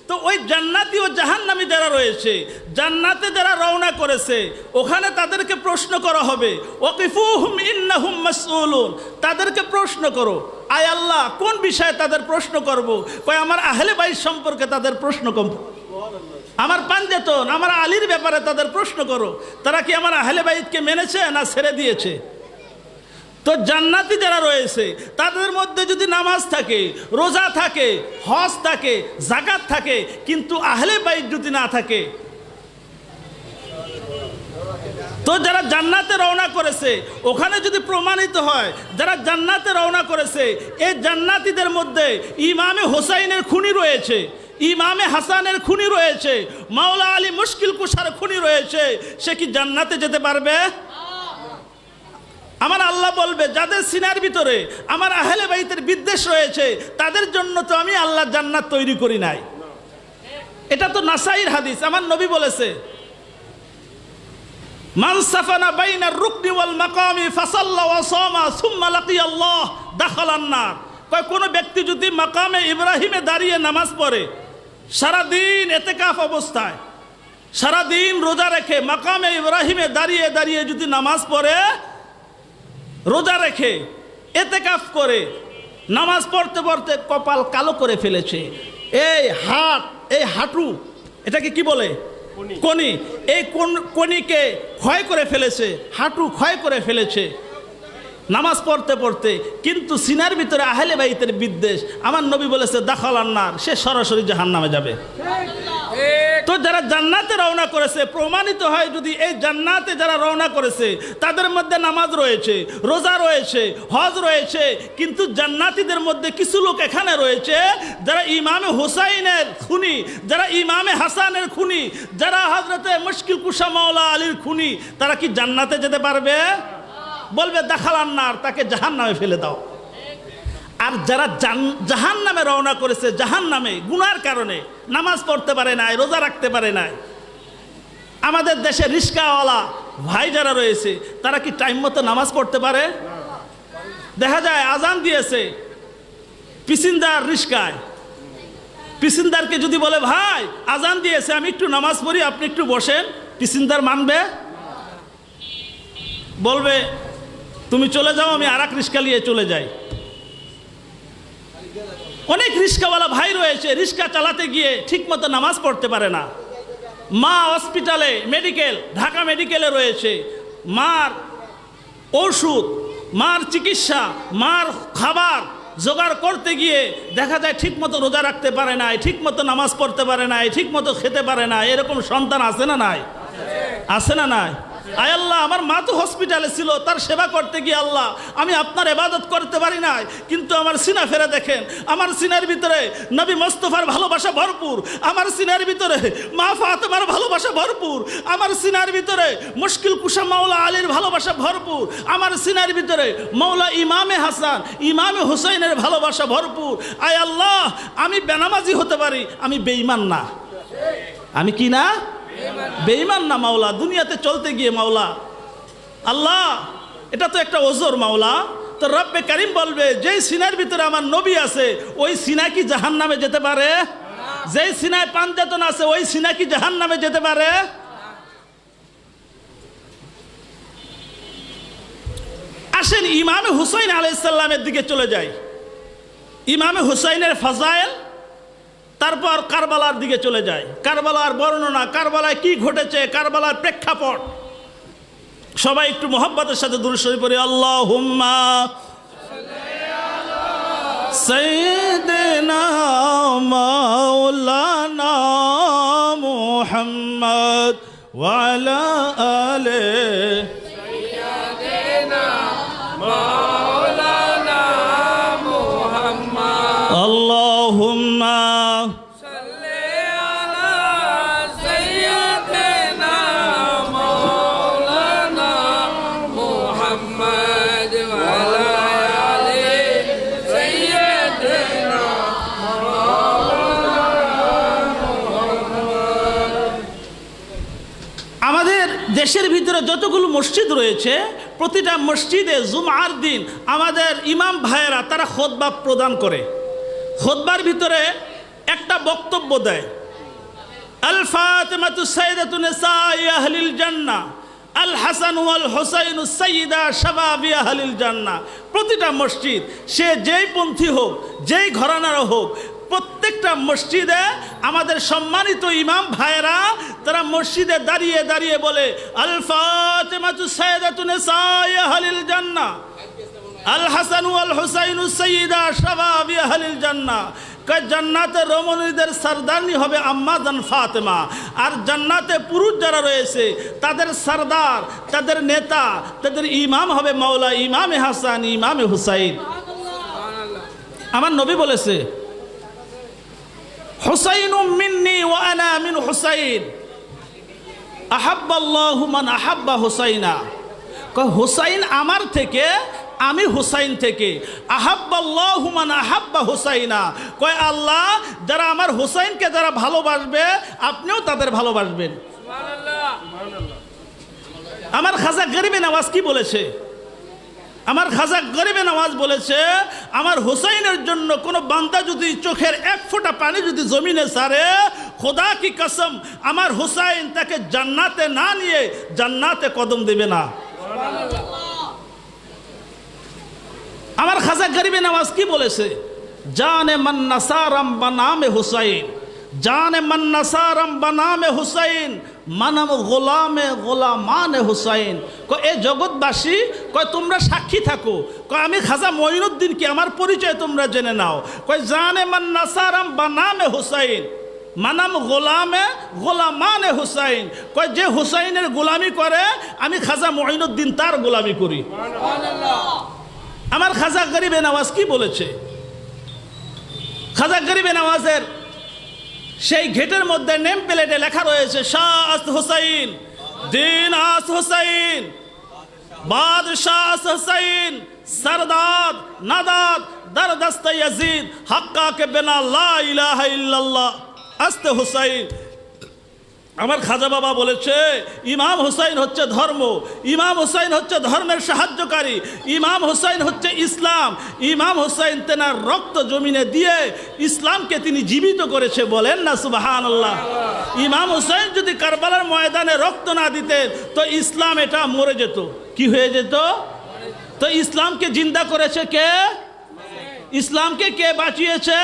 A: তো ওই জান্নাতি ও জাহান্নামী যারা রয়েছে, জান্নাতে যারা রওনা করেছে ওখানে তাদেরকে প্রশ্ন করা হবে, ওয়াকিফুহুম ইন্নাহুম মাসউলুন, তাদেরকে প্রশ্ন করো। আয় আল্লাহ, কোন বিষয়ে তাদের প্রশ্ন করব? কয় আমার আহলে বাইত সম্পর্কে তাদের প্রশ্ন করব, আমার পাঞ্জাতন, আমার আলীর ব্যাপারে তাদের প্রশ্ন করো, তারা কি আমার আহলে বাইতকে মেনেছে না ছেড়ে দিয়েছে? তো জান্নাতি যারা রয়েছে তাদের মধ্যে যদি নামাজ থাকে, রোজা থাকে, হজ থাকে, যাকাত থাকে, কিন্তু আহলে বাইত যদি না থাকে, তো যারা জান্নাতে রওনা করেছে ওখানে যদি প্রমাণিত হয় যারা জান্নাতে রওনা করেছে এই জান্নাতীদের মধ্যে ইমামে হোসাইনের খুনি রয়েছে, ইমামে হাসানের খুনি রয়েছে, মাওলা আলী মুশকিল কুশার খুনি রয়েছে, সে কি জান্নাতে যেতে পারবে? আমার আল্লাহ বলবে যাদের সিনার ভিতরে আমার আহলে বাইতের বিদ্বেষ রয়েছে তাদের জন্য তো আমি আল্লাহ জান্নাত তৈরি করি নাই। এটা তো নাসাইর হাদিস, আমার নবী বলেছে, মান সাফানা বাইনার রুকনি ওয়াল মাকামি ফাসাল্লা ওয়া সামা সুম্মা লাকিয়াল্লাহ দাখালান নার। কয় কোন ব্যক্তি যদি মাকামে ইব্রাহিমে দাঁড়িয়ে নামাজ পড়ে, সারা দিন ইতিকাফ অবস্থায়, সারা দিন রোজা রেখে মাকামে ইব্রাহিমে দাঁড়িয়ে দাঁড়িয়ে যদি নামাজ পড়ে, রোজা রেখে ইতিকাফ করে নামাজ পড়তে পড়তে কপাল কালো করে ফেলেছে, এই হাত, এই হাঁটু, এটাকে কি বলে? কনি। এই কনিকে ক্ষয় করে ফেলেছে, হাঁটু ক্ষয় করে ফেলেছে নামাজ পড়তে পড়তে, কিন্তু সিনার ভিতরে আহলে বাইতের বিদ্বেষ। আমার নবী বলেছে দাখালান নার, সে সরাসরি জাহান্নামে যাবে। তো যারা জান্নাতে রওনা করেছে, প্রমাণিত হয় যদি এই জান্নাতে যারা রওনা করেছে তাদের মধ্যে নামাজ রয়েছে, রোজা রয়েছে, হজ রয়েছে, কিন্তু জান্নাতীদের মধ্যে কিছু লোক এখানে রয়েছে যারা ইমামে হোসাইনের খুনি, যারা ইমামে হাসানের খুনি, যারা হযরতে মুশকিল কুশা মাওলা আলীর খুনি, তারা কি জান্নাতে যেতে পারবে? বলবে দাখালান নার, তাকে জাহান্নামে ফেলে দাও। আর যারা জাহান্নামে রওনা করেছে, জাহান্নামে গুনার কারণে নামাজ পড়তে পারে নাই, রোজা রাখতে পারে নাই, আমাদের দেশে রিস্কাওয়ালা ভাই যারা রয়েছে তারা কি টাইম মতো নামাজ পড়তে পারে? দেখা যায় আজান দিয়েছে, পিসিনদার রিস্কায়, পিসিনদারকে যদি বলে ভাই আজান দিয়েছে আমি একটু নামাজ পড়ি, আপনি একটু বসেন, পিসিনদার মানবে? বলবে তুমি চলে যাও, আমি আর এক রিস্কা নিয়ে চলে যাই। অনেক রিস্কাওয়ালা ভাই রয়েছে, রিস্কা চালাতে গিয়ে ঠিকমতো নামাজ পড়তে পারে না। মা হসপিটালে, মেডিকেল, ঢাকা মেডিকেলে রয়েছে, মার ওষুধ, মার চিকিৎসা, মার খাবার জোগাড় করতে গিয়ে দেখা যায় ঠিক মতো রোজা রাখতে পারে না, ঠিক মতো নামাজ পড়তে পারে না, ঠিক মতো খেতে পারে না, এরকম সন্তান আছে না নাই? আছে না নাই? আয় আল্লাহ, আমার মা তো হসপিটালে ছিল, তার সেবা করতে গিয়ে আল্লাহ আমি আপনার ইবাদত করতে পারি নাই, কিন্তু আমার সিনা ফেরে দেখেন, আমার সিনার ভিতরে নবী মোস্তফার ভালোবাসা ভরপুর, আমার সিনার ভিতরে মা ফাতেমার ভালোবাসা ভরপুর, আমার সিনার ভিতরে মুশকিল কুশা মাওলা আলীর ভালোবাসা ভরপুর, আমার সিনার ভিতরে মাওলা ইমামে হাসান ইমামে হুসাইনের ভালোবাসা ভরপুর। আয় আল্লাহ, আমি বেনামাজি হতে পারি, আমি বেঈমান না। আমি কি না? বেঈমান না মাওলা। দুনিয়াতে চলতে গিয়ে মাওলা আল্লাহ, এটা তো একটা ওজর মাওলা। তো রব্বে কারিম বলবে, যেই সিনার ভিতরে আমার নবী আছে ওই সিনা কি জাহান্নামে যেতে পারে? যেই সিনায় পাঞ্জাতন আছে ওই সিনা কি জাহান্নামে যেতে পারে? আসেন ইমামে হুসাইন আলাইহিস সালামের দিকে চলে যাই। ইমামে হুসাইনের ফাজাইল, তারপর কারবালার দিকে চলে যায়। কারবালার বর্ণনা, কারবালায় কি ঘটেছে, কারবালার প্রেক্ষাপট। সবাই একটু মোহাব্বতের সাথে দুরূদ শরীফ পড়ি। আল্লাহুম্মা সাইয়্যিদিনা মাওলানা মুহাম্মদ ওয়া আলা আলিহি সাইয়্যিদিনা মাওলানা মুহাম্মদ। আল্লাহুম্মা দেশের ভিতরে যতগুলো মসজিদ রয়েছে প্রতিটা মসজিদে জুমআর দিন আমাদের ইমাম ভাইয়েরা তারা খুতবা প্রদান করে। খুতবার ভিতরে একটা বক্তব্য দেয়, আল ফাতিমাতু সাইয়্যিদাতু নিসাই আহলিল জান্নাহ, আল হাসান ওয়াল হুসাইনু সাইয়্যিদা শাবাবি আহলিল জান্নাহ। প্রতিটা মসজিদ, সে যেই পন্থী হোক, যেই ঘরানার হোক, প্রত্যেকটা মসজিদে আমাদের সম্মানিত ইমাম ভাইয়েরা তারা মসজিদে দাঁড়িয়ে দাঁড়িয়ে বলে, আল ফাতিমাতু সাইয়্যিদাতু নিসাই আহলিল জান্নাহ, আল হাসান ওয়াল হুসাইনু সাইয়্যিদা শাবাবি আহলিল জান্নাহ। জান্নাতের রমণীদের সরদারনি হবে আম্মা জান ফাতেমা, আর জান্নাতে পুরুষ যারা রয়েছে তাদের সরদার, তাদের নেতা, তাদের ইমাম হবে মাওলা ইমামে হাসান ইমামে হুসাইন। আমার নবী বলেছে, হুসাইনু মিন্নি ওয়া আনা মিন হুসাইন, আহাব্বাল্লাহু মান আহাব্বা হুসাইনা। হুসাইন আমার থেকে, আমি হুসাইন থেকে। আহাব্বাল্লাহু মান আহাব্বা হুসাইনা, কয় আল্লাহ যারা আমার হুসাইনকে যারা ভালোবাসবে আপনিও তাদের ভালোবাসবেন। আমার খাজা গরিবে নওয়াজ কি বলেছে? আমার খাজা গরিবে নওয়াজ বলেছে, আমার হুসাইনের জন্য কোনো বান্দা যদি চোখের এক ফোঁটা পানি যদি জমিনে ছাড়ে, খোদা কি কসম আমার হুসাইন তাকে জান্নাতে না নিয়ে জান্নাতে কদম দেবে না। আমার খাজা গরিবে নওয়াজ কি বলেছে? জানে মান নাসারাম বানামে হুসাইন, জানে মান নাসারাম বানামে হুসাইন, মানাম গোলামে গোলামানে হুসাইন। এ জগৎবাসী কয় তোমরা সাক্ষী থাকো, কয় আমি খাজা মঈনুদ্দিন কি, আমার পরিচয় তোমরা জেনে নাও। কয় জানে মান নাসারাম বানামে হুসাইন, মানাম গোলামে গোলামানে হুসাইন। কয় যে হুসাইনের গোলামি করে আমি খাজা মঈনুদ্দিন তার গোলামি করি। আমার খাজা গরিবে নওয়াজ কি বলেছে? খাজা গরিবে নওয়াজের সেই গেটের মধ্যে নেম প্লেটে লেখা রয়েছে, শাহ আস্ত হুসাইন, দিন আস্ত হুসাইন, বাদশাহ আস্ত হুসাইন, সরদাদ নাদাদ দরদস্ত ইয়াজিদ, হক্কা কে বিনা লা ইলাহা ইল্লাল্লাহ আস্ত হুসাইন। আমার খাজা বাবা বলেছে, ইমাম হুসাইন হচ্ছে ধর্ম, ইমাম হুসাইন হচ্ছে ধর্মের সাহায্যকারী, ইমাম হুসাইন হচ্ছে ইসলাম। ইমাম হুসাইন তেনার রক্ত জমিনে দিয়ে ইসলামকে তিনি জীবিত করেছে, বলেন না সুবহানাল্লাহ। ইমাম হুসাইন যদি কারবালার ময়দানে রক্ত না দিতেন তো ইসলাম এটা মরে যেত। কি হয়ে যেত? তো ইসলামকে জিন্দা করেছে কে? ইসলামকে কে বাঁচিয়েছে?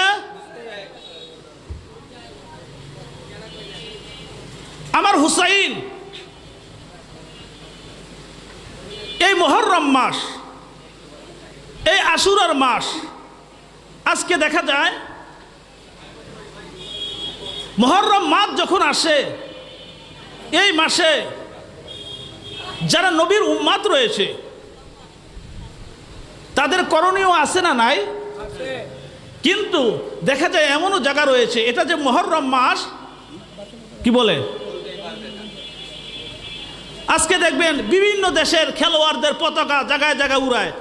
A: আমার হুসাইন এই মুহররম মাস এই আশুরার মাস আজকে দেখা যায় মুহররম মাস যখন আসে, এই মাসে যারা নবীর উম্মাত রয়েছে তাদের করণীয় আছে না নাই? কিন্তু দেখা যায় এমনও জায়গা রয়েছে, এটা যে মুহররম মাস কি বলে, আজকে দেখবেন বিভিন্ন দেশের খেলোয়াড়দের পতাকা জায়গায় জায়গায় উড়ায়।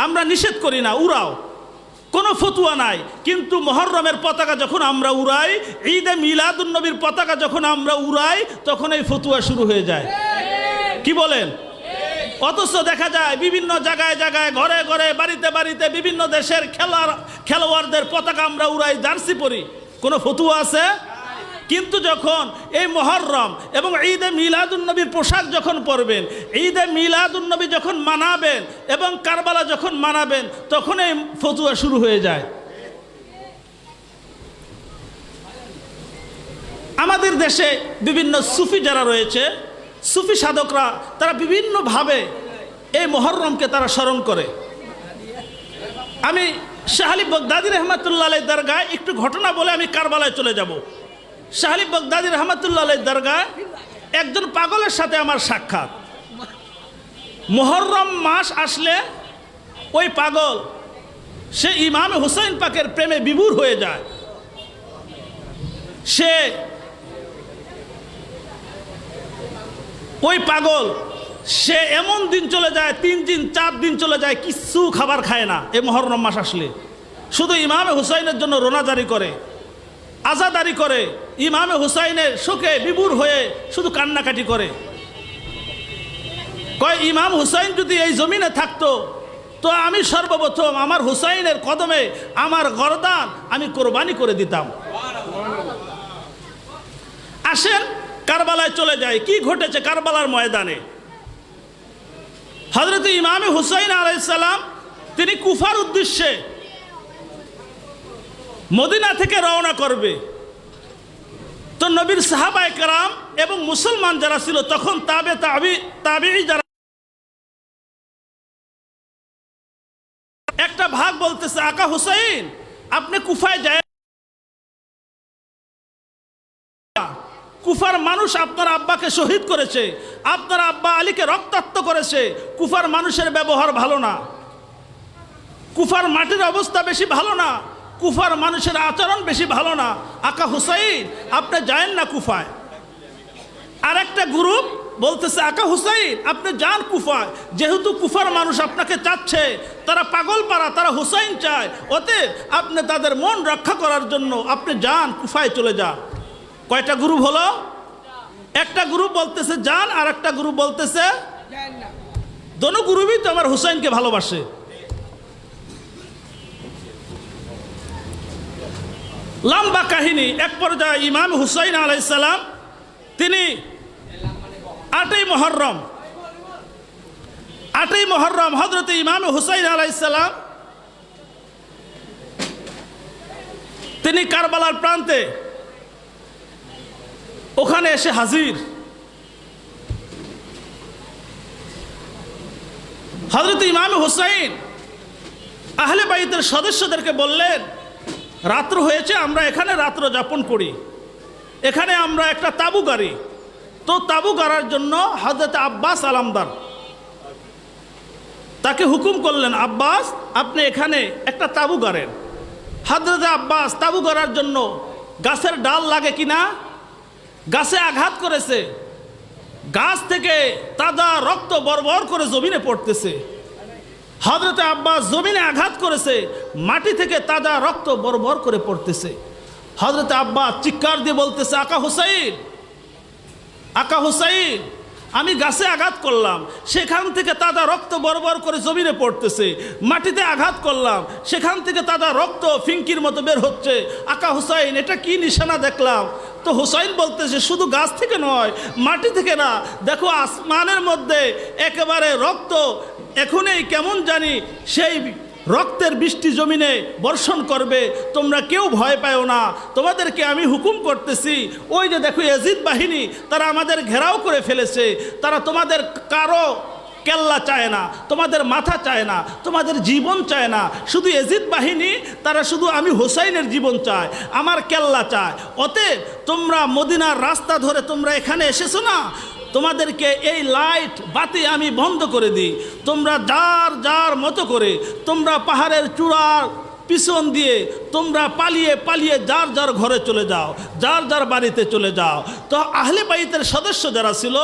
A: আমরা নিষেধ করি না, উড়াও, কোনো ফতুয়া নাই, কিন্তু মুহররমের পতাকা যখন আমরা উড়াই, ঈদে মিলাদুন নবীর পতাকা যখন আমরা উড়াই, তখন এই ফতুয়া শুরু হয়ে যায়। কি বলেন? অথচ দেখা যায় বিভিন্ন জায়গায় জায়গায়, ঘরে ঘরে, বাড়িতে বাড়িতে বিভিন্ন দেশের খেলোয়াড়দের পতাকা আমরা উড়াই, জার্সি পরি, কোনো ফতুয়া আছে? কিন্তু যখন এই মুহররম এবং ঈদে মিলাদুন্নবীর পোশাক যখন পরবেন, ঈদে মিলাদুন্নবী যখন মানাবেন এবং কারবালা যখন মানাবেন, তখন এই ফতুয়া শুরু হয়ে যায়। আমাদের দেশে বিভিন্ন সুফি যারা রয়েছে, সুফি সাধকরা, তারা বিভিন্নভাবে এই মুহররমকে তারা স্মরণ করে। আমি শাহ আলী বাগদাদী রহমাতুল্লাহ আলাইহির দরগায় একটু ঘটনা বলে আমি কারবালায় চলে যাব। শাহ আলী বাগদাদী রহমাতুল্লাহ আলাইহির দরগায় একজন পাগলের সাথে আমার সাক্ষাৎ। মুহররম মাস আসলে ওই পাগল সে ইমাম হুসাইন পাকের প্রেমে বিভোর হয়ে যায়। সে ওই পাগল সে এমন দিন চলে যায়, 3 দিন 4 দিন চলে যায়, কিচ্ছু খাবার খায় না। এই মুহররম মাস আসলে শুধু ইমামে হুসাইনের জন্য রোনাজারি করে, আজাদারি করে, ইমামে হুসাইনের শোকে বিভোর হয়ে শুধু কান্নাকাটি করে। কয় ইমাম হুসাইন যদি এই জমিনে থাকতো তো আমি সর্বপ্রথম আমার হুসাইনের কদমে আমার গরদান আমি কোরবানি করে দিতাম। আসেন কারবালায় চলে যায়। কি ঘটেছে কারবালার ময়দানে? হযরত ইমামে হুসাইন আলাইহিস সালাম তিনি কুফার উদ্দেশ্যে মদিনা থেকে রওনা করবে। তো নবীর সাহাবায়ে কেরাম এবং মুসলমান যারা ছিল তখন তাবেঈ যারা, একটা ভাগ বলতেছে আকা হুসাইন আপনি কুফায় যায়, কুফার মানুষ আপনার আব্বাকে শহীদ করেছে, আপনার আব্বা আলীকে রক্তাক্ত করেছে, কুফার মানুষের ব্যবহার ভালো না, কুফার মাটির অবস্থা বেশি ভালো না, কুফার মানুষের আচরণ বেশি ভালো না, আকা হুসাইন আপনি যায়েন না কুফায়। আর একটা গ্রুপ বলতেছে আকা হুসাইন আপনি যান কুফায়, যেহেতু কুফার মানুষ আপনাকে চাচ্ছে, তারা পাগল পাড়া, তারা হুসাইন চায়, অতএব আপনি তাদের মন রক্ষা করার জন্য আপনি যান কুফায় চলে যান। কয়টা গ্রুপ হলো? একটা গ্রুপ বলতেছে যান, আর একটা গ্রুপ বলতেছে দোনো গ্রুপই তো আমার হুসাইনকে ভালোবাসে। লম্বা কাহিনী। এক পর্যায়ে ইমাম হুসাইন আলাইহিস সালাম তিনি 8ই মুহররম হযরত ইমাম হুসাইন আলাইহিস সালাম তিনি কারবালার প্রান্তে ওখানে এসে হাজির। হযরত ইমাম হুসাইন আহলে বাইতের সদস্যদেরকে বললেন রাত্র হয়েছে, আমরা এখানে রাত্র যাপন করি, এখানে আমরা একটা তাঁবু গাড়ি। তো তাঁবু গাড়ার জন্য হযরত আব্বাস আলামদার তাকে হুকুম করলেন, আব্বাস আপনি এখানে একটা তাঁবু গাড়েন। হযরত আব্বাস তাঁবু গাড়ার জন্য গাছের ডাল লাগে কিনা, গাছে আঘাত করেছে, গাছ থেকে তাজা রক্ত বরবর করে জমিনে পড়তেছে। হযরত আব্বাস জমিনে আঘাত করেছে, মাটি থেকে তাজা রক্ত বরবর করে পড়তেছে। হযরত আব্বাস চিৎকার দিয়ে বলতেছে আকা হুসাইন, আকা হুসাইন আমি গাছে আঘাত করলাম, সেখান থেকে তাজা রক্ত বরবর করে জমিনে পড়তেছে, মাটিতে আঘাত করলাম, সেখান থেকে তাজা রক্ত ফিঙ্কির মতো বের হচ্ছে। আকা হুসাইন এটা কি নিশানা দেখলাম? তো হুসাইন বলতেছে শুধু গাছ থেকে নয়, মাটি থেকে না, দেখো আসমানের মধ্যে একেবারে রক্ত, এখনই কেমন জানি সেই রক্তের বৃষ্টি জমিনে বর্ষণ করবে, তোমরা কেউ ভয় পাও না, তোমাদেরকে আমি হুকুম করতেছি। ওই যে দেখো ইয়াজিদ বাহিনী তারা আমাদের ঘেরাও করে ফেলেছে, তারা তোমাদের কারো কেল্লা চায় না, তোমাদের মাথা চায় না, তোমাদের জীবন চায় না। শুধু এজিদ বাহিনী তারা শুধু আমি হুসাইনের জীবন চায়, আমার কেল্লা চায়। অতএব তোমরা মদিনার রাস্তা ধরে তোমরা এখানে এসেছো না, তোমাদেরকে এই লাইট বাতি আমি বন্ধ করে দিই। তোমরা যার যার মতো করে তোমরা পাহাড়ের চূড়ার পিছন দিয়ে তোমরা পালিয়ে পালিয়ে যার যার ঘরে চলে যাও, যার যার বাড়িতে চলে যাও। তো আহলে বাইতের সদস্য যারা ছিল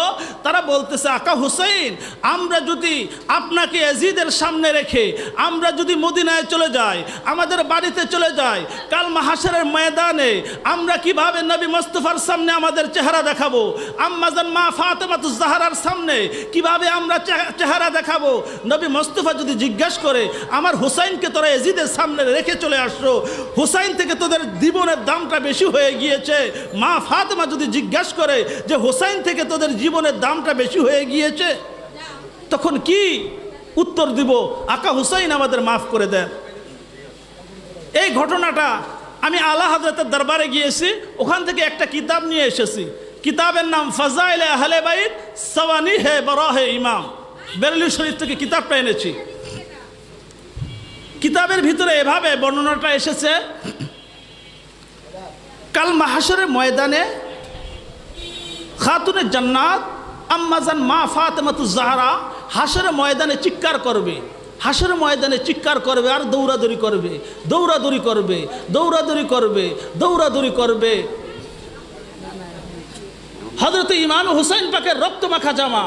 A: তারা বলতেছে, আকা হুসাইন, আমরা যদি আপনাকে এজিদের সামনে রেখে আমরা যদি মদিনায় চলে যাই, আমাদের বাড়িতে চলে যাই, কাল মাহশরের ময়দানে আমরা কিভাবে নবী মুস্তাফার সামনে আমাদের চেহারা দেখাবো, আম্মাজান মা ফাতেমাতুজ জাহরার সামনে কিভাবে আমরা চেহারা দেখাবো? নবী মুস্তাফা যদি জিজ্ঞাসা করে, আমার হুসাইনকে তোরা এজিদের সামনে রেখে চলে আসছো, হুসাইন থেকে তোদের জীবনের দামটা বেশি হয়ে গিয়েছে। মা ফাতেমা যদি জিজ্ঞাসা করে যে হুসাইন থেকে তোদের জীবনের দামটা বেশি হয়ে গিয়েছে, তখন কি উত্তর দিব? আকা হুসাইন আমাদের মাফ করে দেন। এই ঘটনাটা আমি আলা হযরতের দরবারে গিয়েছি, ওখান থেকে একটা কিতাব নিয়ে এসেছি। কিতাবের নাম ফাজাইলে আহলে বাইত সাওয়ানিহে বারাহে ইমাম, বেরেলভী শরীফ থেকে কিতাবটা এনেছি। কিতাবের ভিতরে এভাবে বর্ণনাটা এসেছে, কাল মাহশরের ময়দানে খাতুনে জান্নাত আম্মাজান মা ফাতেমাতুজ জাহরা হাশরের ময়দানে চিৎকার করবে, হাশরের ময়দানে চিৎকার করবে আর দৌড়াদৌড়ি করবে, দৌড়াদৌড়ি করবে, দৌড়াদৌড়ি করবে, দৌড়াদৌড়ি করবে। হযরতে ইমাম হুসাইন পাকের রক্ত মাখা জামা,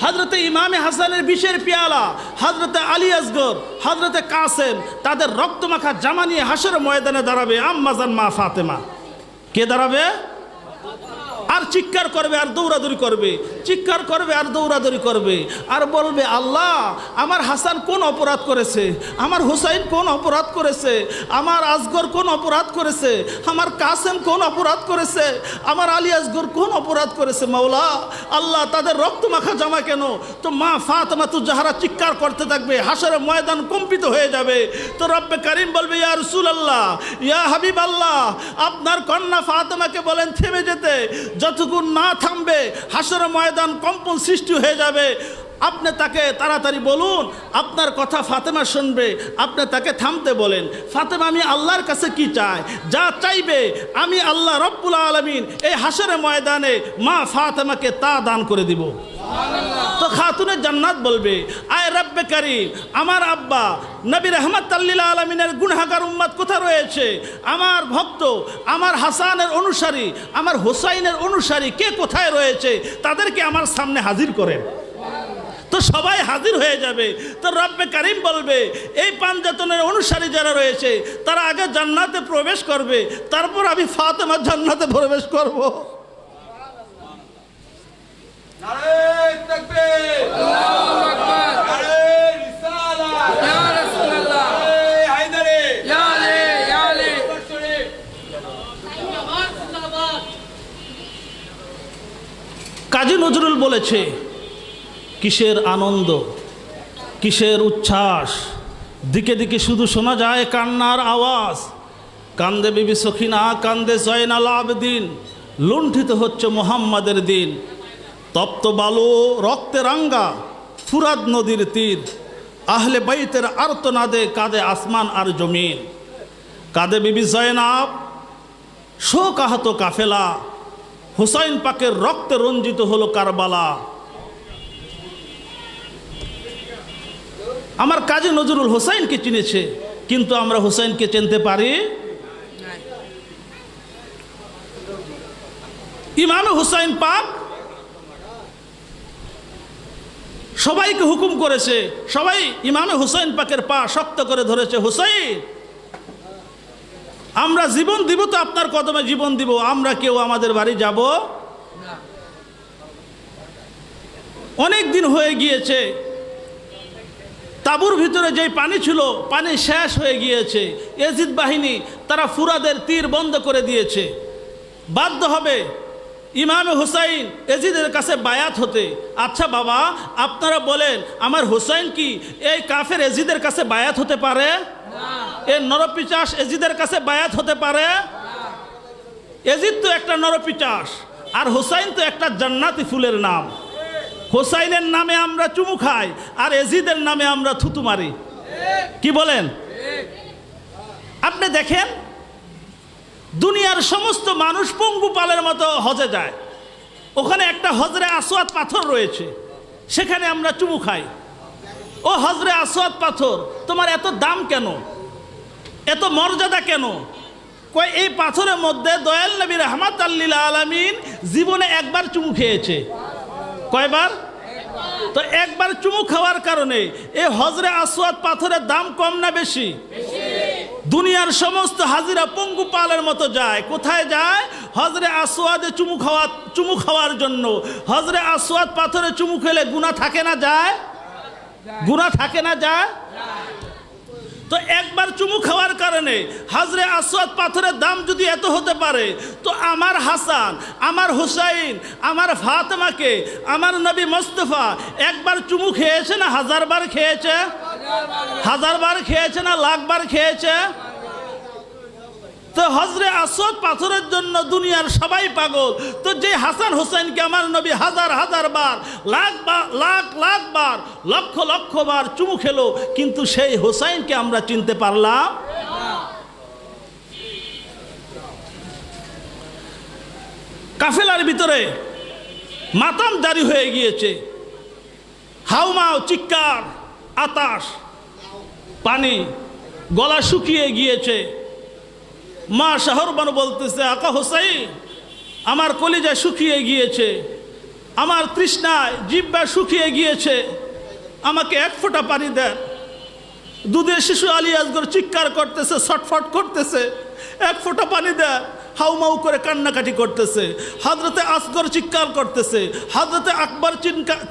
A: হযরতে ইমামে হাসানের বিষের পেয়ালা, হযরতে আলী আসগর, হযরতে কাসেম, তাদের রক্ত মাখা জামা নিয়ে হাশরের ময়দানে দাঁড়াবে আম্মাজান মা ফাতেমা। কে দাঁড়াবে? আর চিৎকার করবে আর দৌড়াদৌড়ি করবে, চিৎকার করবে আর দৌড়াদৌড়ি করবে, আর বলবে, আল্লাহ আমার হাসান কোন অপরাধ করেছে, আমার হুসাইন কোন অপরাধ করেছে, আমার আসগর কোন অপরাধ করেছে, আমার কাসেম কোন অপরাধ করেছে, আমার আলী আসগর কোন অপরাধ করেছে মাওলা। আল্লাহ তাদের রক্ত মাখা জামা কেন? তো মা ফাতেমাতুজ জাহরা চিৎকার করতে থাকবে, হাশরের ময়দান কম্পিত হয়ে যাবে। তো রব্বে কারিম বলবে, ইয়া রাসূলুল্লাহ, ইয়া হাবিবাল্লাহ, আপনার কন্যা ফাতেমাকে বলেন থেমে যেতে। যতক্ষণ না থামবে হাশরের ময়দান কম্পন সৃষ্টি হয়ে যাবে। আপনি তাকে তাড়াতাড়ি বলুন, আপনার কথা ফাতেমা শুনবে, আপনি তাকে থামতে বলেন। ফাতেমা আমি আল্লাহর কাছে কি চাই, যা চাইবে আমি আল্লাহ রব্বুল আলামিন এই হাশরের ময়দানে মা ফাতেমাকে তা দান করে দিব। তো খাতুনে জান্নাত বলবে, আয় রব্বে কারীম, আমার আব্বা নবী রাহমাতুল লিল আলামিনের গুনাহগার উম্মত কোথায় রয়েছে? আমার ভক্ত, আমার হাসানের অনুসারী, আমার হুসাইনের অনুসারী কে কোথায় রয়েছে? তাদেরকে আমার সামনে হাজির করেন। তো সবাই হাজির হয়ে যাবে। তো রব্বে কারিম বলবে, এই পাঞ্জাতনের অনুসারী যারা রয়েছে তারা আগে জান্নাতে প্রবেশ করবে, তারপর আমি ফাতেমা জান্নাতে প্রবেশ করব।
B: নারে তাকবীর, আল্লাহু আকবার, নারে রিসালাত, ইয়া রাসূলুল্লাহ, এই হায়দারে, ইয়া আলী, ইয়া আলী, জিন্দাবাদ।
A: কাজী নজরুল বলেছে, কিসের আনন্দ, কিসের উচ্ছ্বাস, দিকে দিকে শুধু শোনা যায় কান্নার আওয়াজ। কান্দে বিবি সখিনা, কান্দে জয়নাল আবেদিন, লুণ্ঠিত হচ্ছে মুহাম্মাদের দিন। তপ্ত বালু রক্তে রাঙ্গা ফুরাত নদীর তীর, আহলে বাইতের আর্তনাদে কাঁদে আসমান আর জমিন। কাঁদে বিবি জয়নাব, শোকাহত কাফেলা, হুসাইন পাকের রক্তে রঞ্জিত হলো কারবালা। আমার কাজী নজরুল হুসাইনকে চিনেছে, কিন্তু আমরা হুসাইনকে চিনতে পারি? ইমামে হুসাইন পাক সবাইকে হুকুম করেছে, সবাই ইমামে হুসাইন পাকের পা শক্ত করে ধরেছে। হুসাইন, আমরা জীবন দিব তো আপনার কদমে জীবন দিব, আমরা কেউ আমাদের বাড়ি যাব না। অনেক দিন হয়ে গিয়েছে, তাঁবুর ভিতরে যেই পানি ছিল পানি শেষ হয়ে গিয়েছে। এজিদ বাহিনী তারা ফুরাদের তীর বন্ধ করে দিয়েছে। বাধ্য হবে ইমামে হুসাইন এজিদের কাছে বায়াত হতে। আচ্ছা বাবা, আপনারা বলেন, আমার হুসাইন কি এই কাফের এজিদের কাছে বায়াত হতে পারে? এই নরপিচাস এজিদের কাছে বায়াত হতে পারে? এজিদ তো একটা নরপিচাস, আর হুসাইন তো একটা জান্নাতি ফুলের নাম। হোসাইনের নামে আমরা চুমু খাই আর এজিদের নামে আমরা থুতু মারি। কি বলেন? আপনি দেখেন দুনিয়ার সমস্ত মানুষ পঙ্গুপালের মতো হজে যায়, ওখানে একটা হজরে আসওয়াদ পাথর রয়েছে, সেখানে আমরা চুমু খাই। ও হজরে আসওয়াদ পাথর, তোমার এত দাম কেন, এত মর্যাদা কেন? কয় এই পাথরের মধ্যে দয়াল নবী রাহমাতাল লিল আলামিন জীবনে একবার চুমু খেয়েছে। কয়বার? তো একবার চুমু খাওয়ার কারণে এই হজরে আসওয়াদ পাথরের দাম কম না বেশি? দুনিয়ার সমস্ত হাজিরা পঙ্গুপালের মতো যায়, কোথায় যায়? হজরে আসওয়াদে চুমু খাওয়ার জন্য। হজরে আসওয়াদ পাথরে চুমু খেলে গুনাহ থাকে না যায়? গুনাহ থাকে না যায়? তো একবার চুমু খাওয়ার কারণে হজরে আসওয়াদ পাথরের দাম যদি এত হতে পারে, তো আমার হাসান, আমার হুসাইন, আমার ফাতেমাকে আমার নবী মোস্তফা একবার চুমু খেয়েছে না হাজারবার খেয়েছে? হাজারবার খেয়েছে না লাখবার খেয়েছে? তো হজরে আসওয়াদ পাথরের জন্য দুনিয়ার সবাই পাগল। তো যে হাসান হোসেনকে আমার নবী হাজার হাজার বার, লাখ লাখ বার, লক্ষ লক্ষ বার চুমু খেলো, কিন্তু সেই হোসেনকে আমরা চিনতে পারলাম? কাফেলার ভিতরে মাতাম জারি হয়ে গিয়েছে, হাউমাও, চিৎকার, আতাশ, পানি, গলা শুকিয়ে গিয়েছে। মা শাহরবানু বলতেছে, আকা হোসাইন, আমার কলিজা শুকিয়ে গিয়েছে, আমার তৃষ্ণায় জিহ্বা শুকিয়ে গিয়েছে, আমাকে এক ফোঁটা পানি দেন। দুধের শিশু আলী আসগর চিৎকার করতেছে, ছটফট করতেছে, এক ফোঁটা পানি দেন। হাউমাউ করে কান্নাকাটি করতেছে। হযরতে আসগর চিৎকার করতেছে, হযরতে আকবর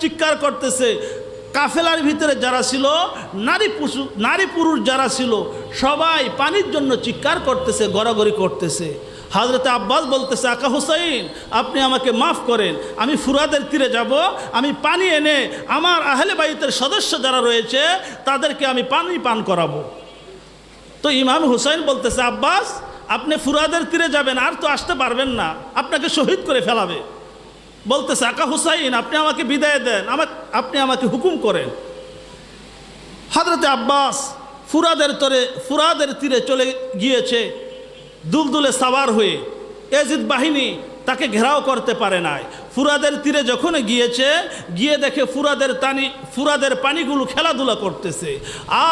A: চিৎকার করতেছে। কাফেলার ভিতরে যারা ছিল, নারী পুরুষ যারা ছিল, সবাই পানির জন্য চিৎকার করতেছে, গড়াগড়ি করতেছে। হযরতে আব্বাস বলতেছে, আকা হুসাইন, আপনি আমাকে মাফ করেন, আমি ফুরাদের তীরে যাব, আমি পানি এনে আমার আহলে বাইতের সদস্য যারা রয়েছে তাদেরকে আমি পানি পান করাবো। তো ইমাম হুসাইন বলতেছে, আব্বাস, আপনি ফুরাদের তীরে যাবেন, আর তো আসতে পারবেন না, আপনাকে শহীদ করে ফেলাবে। বলতেছে, আকা হুসাইন, আপনি আমাকে বিদায় দেন, আপনি আমাকে হুকুম করেন। হযরতে আব্বাস ফুরাদের তীরে চলে গিয়েছে দুলদুলে সাওয়ার হয়ে। এজিদ বাহিনী তাকে ঘেরাও করতে পারে নাই। ফুরাদের তীরে যখন গিয়েছে, গিয়ে দেখে ফুরাদের পানিগুলো খেলাধুলা করতেছে।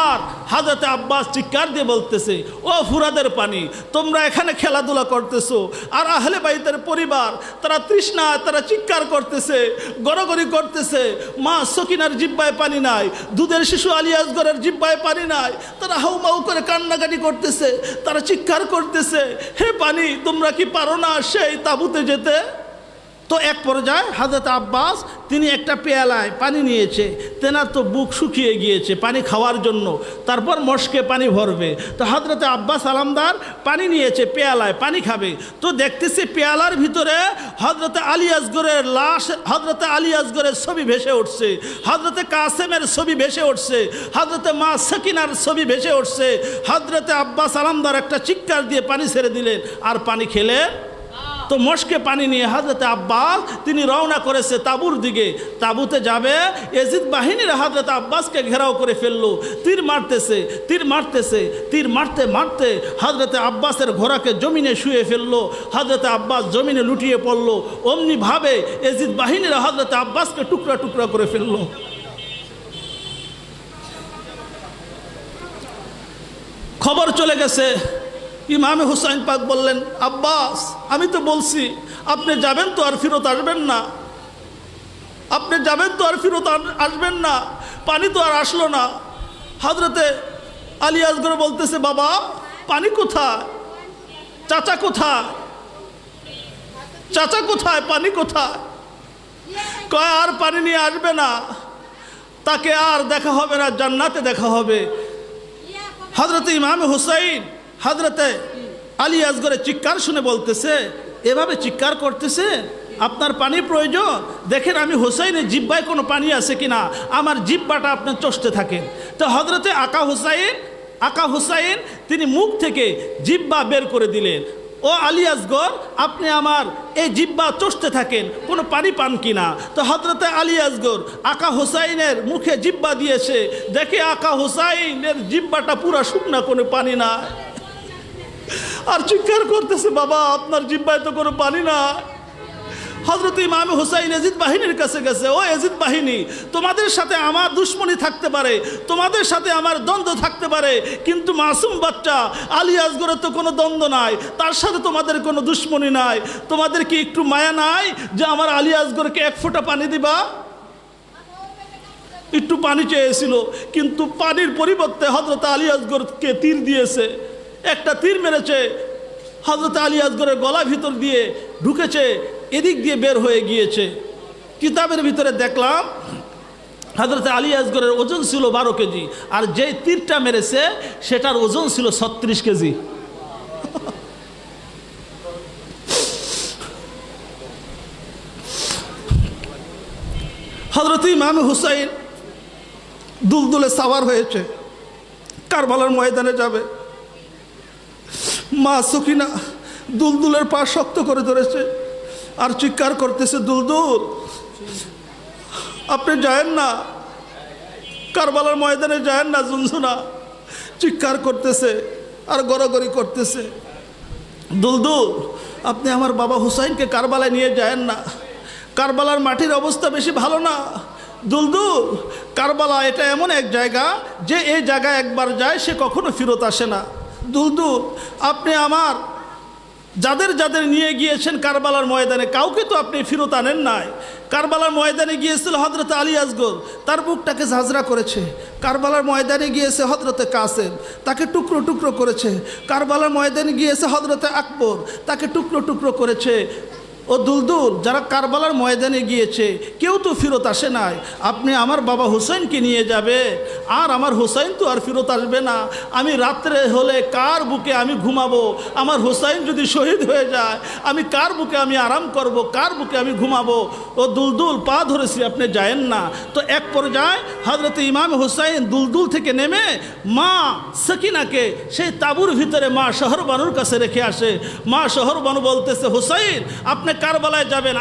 A: আর হযরতে আব্বাস চিৎকার দিয়ে বলতেছে, ও ফুরাদের পানি, তোমরা এখানে খেলাধুলা করতেছো, আর আহলে বাইতের পরিবার তারা তৃষ্ণা, তারা চিৎকার করতেছে, গড়াগড়ি করতেছে। মা সকিনার জিহ্বায় পানি নাই, দুধের শিশু আলী আসগরের জিহ্বায় পানি নাই, তারা হাউমাউ করে কান্নাকাটি করতেছে, তারা চিৎকার করতেছে, হে পানি, তোমরা কি পারো না সেই তাঁবুতে যেতে? তো এক পর্যায়ে হযরত আব্বাস তিনি একটা পেয়ালায় পানি নিয়েছে, তেনার তো বুক শুকিয়ে গিয়েছে পানি খাওয়ার জন্য, তারপর মশকে পানি ভরবে। তো হযরত আব্বাস আলামদার পানি নিয়েছে, পেয়ালায় পানি খাবে। তো দেখতেছে পেয়ালার ভিতরে হযরতে আলী আসগরের লাশ, হযরতে আলী আসগরের ছবি ভেসে উঠছে, হযরতে কাসেমের ছবি ভেসে উঠছে, হযরতে মা সকিনার ছবি ভেসে উঠছে। হযরতে আব্বাস আলামদার একটা চিৎকার দিয়ে পানি ছেড়ে দিলেন, আর পানি খেলে। তো মশকে পানি নিয়ে হযরতে আব্বাস তিনি রওনা করেছে তাঁবুর দিকে। তাঁবুতে যাবে, এজিদ বাহিনীরা হযরতে আব্বাসকে ঘেরাও করে ফেললো, তীর মারতে মারতে হযরতে আব্বাসের ঘোড়াকে জমিনে শুয়ে ফেললো। হযরতে আব্বাস জমিনে লুটিয়ে পড়লো। অমনিভাবে এজিদ বাহিনীরা হযরতে আব্বাসকে টুকরা টুকরা করে ফেললো। খবর চলে গেছে। ইমামে হুসাইন পাক বললেন, আব্বাস, আমি তো বলছি আপনি যাবেন তো আর ফেরত আসবেন না, আপনি যাবেন তো আর ফেরত আসবেন না, পানি তো আর আসলো না। হযরতে আলী আসগর বলতেছে, বাবা, পানি কোথায়? চাচা কোথায়? চাচা কোথায়? পানি কোথায়? কয়, আর পানি নিয়ে আসবে না, তাকে আর দেখা হবে না, জান্নাতে দেখা হবে। হযরতে ইমামে হুসাইন হযরতে আলী আসগরের চিৎকার শুনে বলতেছে, এভাবে চিৎকার করতেছে, আপনার পানি প্রয়োজন? দেখেন আমি হুসাইনের জিহ্বায় কোনো পানি আছে কিনা, আমার জিহ্বাটা আপনার চষতে থাকেন। তো হযরতে আকা হুসাইন তিনি মুখ থেকে জিহ্বা বের করে দিলেন, ও আলী আসগর, আপনি আমার এই জিব্বা চষতে থাকেন, কোনো পানি পান কিনা। তো হযরতে আলী আসগর আকা হুসাইনের মুখে জিব্বা দিয়েছে, দেখে আকা হুসাইনের জিব্বাটা পুরা শুকনা, কোনো পানি না। আর চিৎকার করতেছে, বাবা আপনার জিব্বায় তো কোনো পানি না। হযরত ইমাম হুসাইন এজিদ বাহিনীর কাছে গেছে, ও এজিদ বাহিনী, তোমাদের সাথে আমার দুশ্মনী থাকতে পারে, তোমাদের সাথে আমার দ্বন্দ্ব থাকতে পারে, কিন্তু মাসুম বাচ্চা আলী আসগরের তো কোনো দ্বন্দ্ব নাই, তার সাথে তোমাদের কোনো দুশ্মনী নাই, তোমাদের কি একটু মায়া নাই যে আমার আলী আসগরকে এক ফোঁটা পানি দিবা? একটু পানি চেয়েছিল, কিন্তু পানির পরিবর্তে হযরত আলী আসগরকে তীর দিয়েছে। একটা তীর মেরেছে, হযরত আলী আসগরের গলা ভিতর দিয়ে ঢুকেছে, এদিক দিয়ে বের হয়ে গিয়েছে। কিতাবের ভিতরে দেখলাম হযরত আলী আসগরের ওজন ছিল 12 কেজি, আর যে তীরটা মেরেছে সেটার ওজন ছিল 36 কেজি। হযরত ইমাম হুসাইন দুলদুলে সাওয়ার হয়েছে, কারবালার ময়দানে যাবে। মা সকিনা দুলদুলের পা শক্ত করে ধরেছে আর চিৎকার করতেছে, দুলদুল আপনি যায়েন না, কারবালার ময়দানে যায়েন না। জুনজুনা চিৎকার করতেছে আর গড়াগড়ি করতেছে, দুলদুল আপনি আমার বাবা হুসাইনকে কারবালায় নিয়ে যায়েন না, কারবালার মাটির অবস্থা বেশি ভালো না। দুলদুল কারবালা এটা এমন এক জায়গা যে এই জায়গায় একবার যায় সে কখনো ফেরত আসে না। দুলদুল আপনি আমার যাদের যাদের নিয়ে গিয়েছেন কারবালার ময়দানে, কাউকে তো আপনি ফেরত আনেন নাই। কারবালার ময়দানে গিয়েছিল হযরত আলী আসগর, তার বুকটাকে ঝাঁঝরা করেছে। কারবালার ময়দানে গিয়েছে হযরতে কাসেম, তাকে টুকরো টুকরো করেছে। কারবালার ময়দানে গিয়েছে হযরতে আকবর, তাকে টুকরো টুকরো করেছে। ও দুলদুল যারা কারবালার ময়দানে গিয়েছে কেউ তো ফেরত আসে নাই, আপনি আমার বাবা হুসাইনকে নিয়ে যাবে, আর আমার হুসাইন তো আর ফেরত আসবে না। আমি রাত্রে হলে কার বুকে আমি ঘুমাবো? আমার হুসাইন যদি শহীদ হয়ে যায় আমি কার বুকে আমি আরাম করব, কার বুকে আমি ঘুমাবো? ও দুলদুল পা ধরেছি, আপনি যায়েন না। তো এক পর্যায়ে হযরত ইমাম হুসাইন দুলদুল থেকে নেমে মা সকিনাকে সেই তাঁবুর ভিতরে মা শহরবানুর কাছে রেখে আসে। মা শহরবানু বলতেছে, হুসাইন আপনি কারবালায় যাবেন,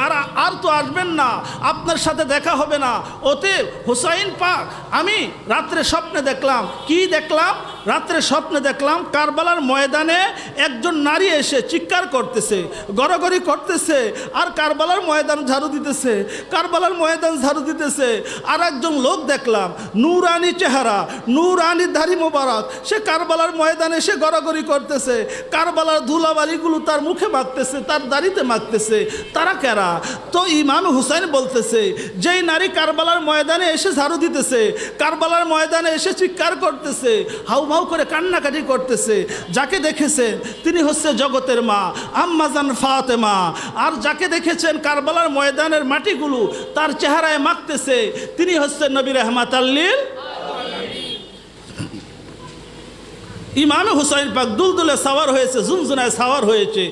A: আর তো আসবেন না, আপনার সাথে দেখা হবে না। অতএব হুসাইন পাক, আমি রাত্রে স্বপ্নে দেখলাম। কি দেখলাম? রাত্রে স্বপ্নে দেখলাম কারবালার ময়দানে একজন নারী এসে চিৎকার করতেছে, গড়াগড়ি করতেছে, আর কারবালার ময়দান ঝাড়ু দিতেছে, কারবালার ময়দান ঝাড়ু দিতেছে। আর একজন লোক দেখলাম, নূরানি চেহারা, নূরানি দাড়ি মোবারক, সে কারবালার ময়দানে এসে গড়াগড়ি করতেছে, কারবালার ধুলাবালিগুলো তার মুখে মাখতেছে, তার দাড়িতে মাখতেছে। তারা কারা? তো ইমাম হুসাইন বলতেছে, যেই নারী কারবালার ময়দানে এসে ঝাড়ু দিতেছে, কারবালার ময়দানে এসে চিৎকার করতেছে, হাউমাউ করে কান্নাকাটি করতেছে, যাকে দেখেছেন তিনি হচ্ছে জগতের মা আম্মাজান ফাতেমা। আর যাকে দেখেছেন কারবালার ময়দানের মাটিগুলো তার চেহারায় মাখতেছে, তিনি হচ্ছে নবী রাহমাতাল লিল আলামিন। ইমাম হুসাইন পাক দুলদুলে সাওয়ার হয়েছে, জুনজুনায় সাওয়ার হয়েছে।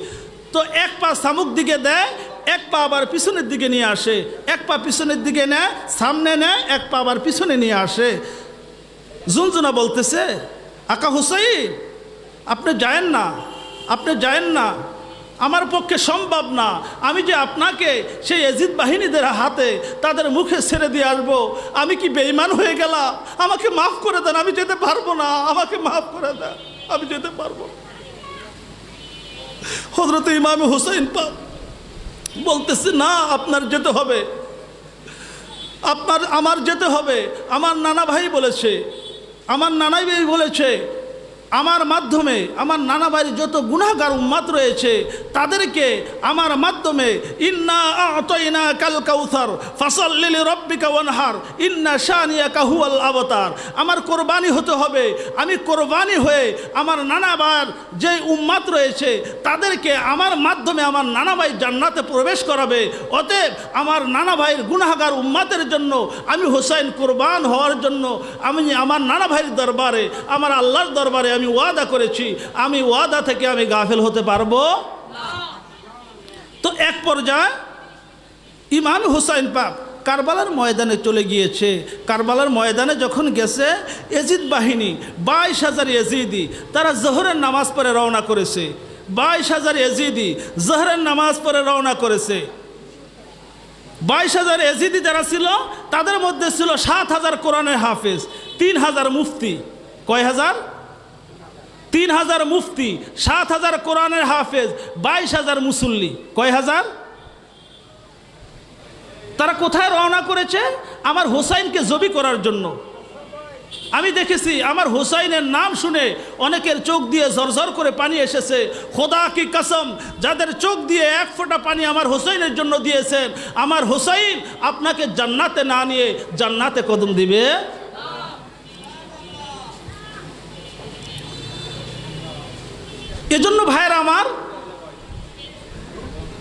A: তো এক পা সামুক দিকে দেয়, এক পা আবার পিছনের দিকে নিয়ে আসে, এক পা পিছনের দিকে নেয়, সামনে নেয়, এক পা আবার পিছনে নিয়ে আসে। জুনজুনা বলতেছে, আকা হুসাইন আপনি যায়েন না, আপনি যায়েন না, আমার পক্ষে সম্ভব না। আমি যে আপনাকে সেই এজিদ বাহিনীদের হাতে তাদের মুখে ছেড়ে দিয়ে আসবো, আমি কি বেঈমান হয়ে গেলাম? আমাকে মাফ করে দেন, আমি যেতে পারবো না, আমাকে মাফ করে দেন, আমি যেতে পারবো না। হযরত ইমাম হুসাইন পাক বলতেছে, না আপনার যেতে হবে, আমার যেতে হবে। আমার নানা ভাই বলেছে, আমার নানাই ভাই বলেছে, আমার মাধ্যমে আমার নানা ভাইয়ের যত গুনাহগার উম্মত রয়েছে তাদেরকে আমার মাধ্যমে ইন্না আ'তাইনা কাল কাউসার ফাসাল্লি লিরাব্বিকা ওয়ানহার ইন্না শানিয়াকা হুয়াল আবতার। আমার কোরবানি হতে হবে, আমি কোরবানি হয়ে আমার নানা ভাইয়ের যে উম্মত রয়েছে তাদেরকে আমার মাধ্যমে আমার নানা ভাই জান্নাতে প্রবেশ করাবে। অতএব আমার নানা ভাইয়ের গুনাহগার উম্মতের জন্য আমি হুসাইন কোরবান হওয়ার জন্য আমি আমার নানা ভাইয়ের দরবারে, আমার আল্লাহর দরবারে আমি ওয়াদা করেছি, আমি ওয়াদা থেকে আমি গাফেল হতে পারবো না। তো এক পর্যায়ে ইমাম হুসাইন পাক কারবালার ময়দানে চলে গিয়েছে। কারবালার ময়দানে যখন গেছে, এজিদ বাহিনী 22,000 এজিদি তারা জোহরের নামাজ পড়ে রওনা করেছে। 22,000 এজিদি জোহরের নামাজ পড়ে রওনা করেছে। 22,000 এজিদি যারা ছিল তাদের মধ্যে ছিল 7,000 কোরআনের হাফেজ, 3,000 মুফতি। কয় হাজার? 3,000 মুফতি, 7,000 কোরআনের হাফেজ, 22,000 মুসল্লি। কয় হাজার? তারা কোথায় রওনা করেছে? আমার হোসাইনকে জবি করার জন্য। আমি দেখেছি আমার হোসাইনের নাম শুনে অনেকের চোখ দিয়ে ঝরঝর করে পানি এসেছে। খোদা কি কসম, যাদের চোখ দিয়ে এক ফোঁটা পানি আমার হোসাইনের জন্য দিয়েছেন, আমার হোসাইন আপনাকে জান্নাতে না নিয়ে জান্নাতে কদম দিবে। এজন্য ভাইয়েরা আমার,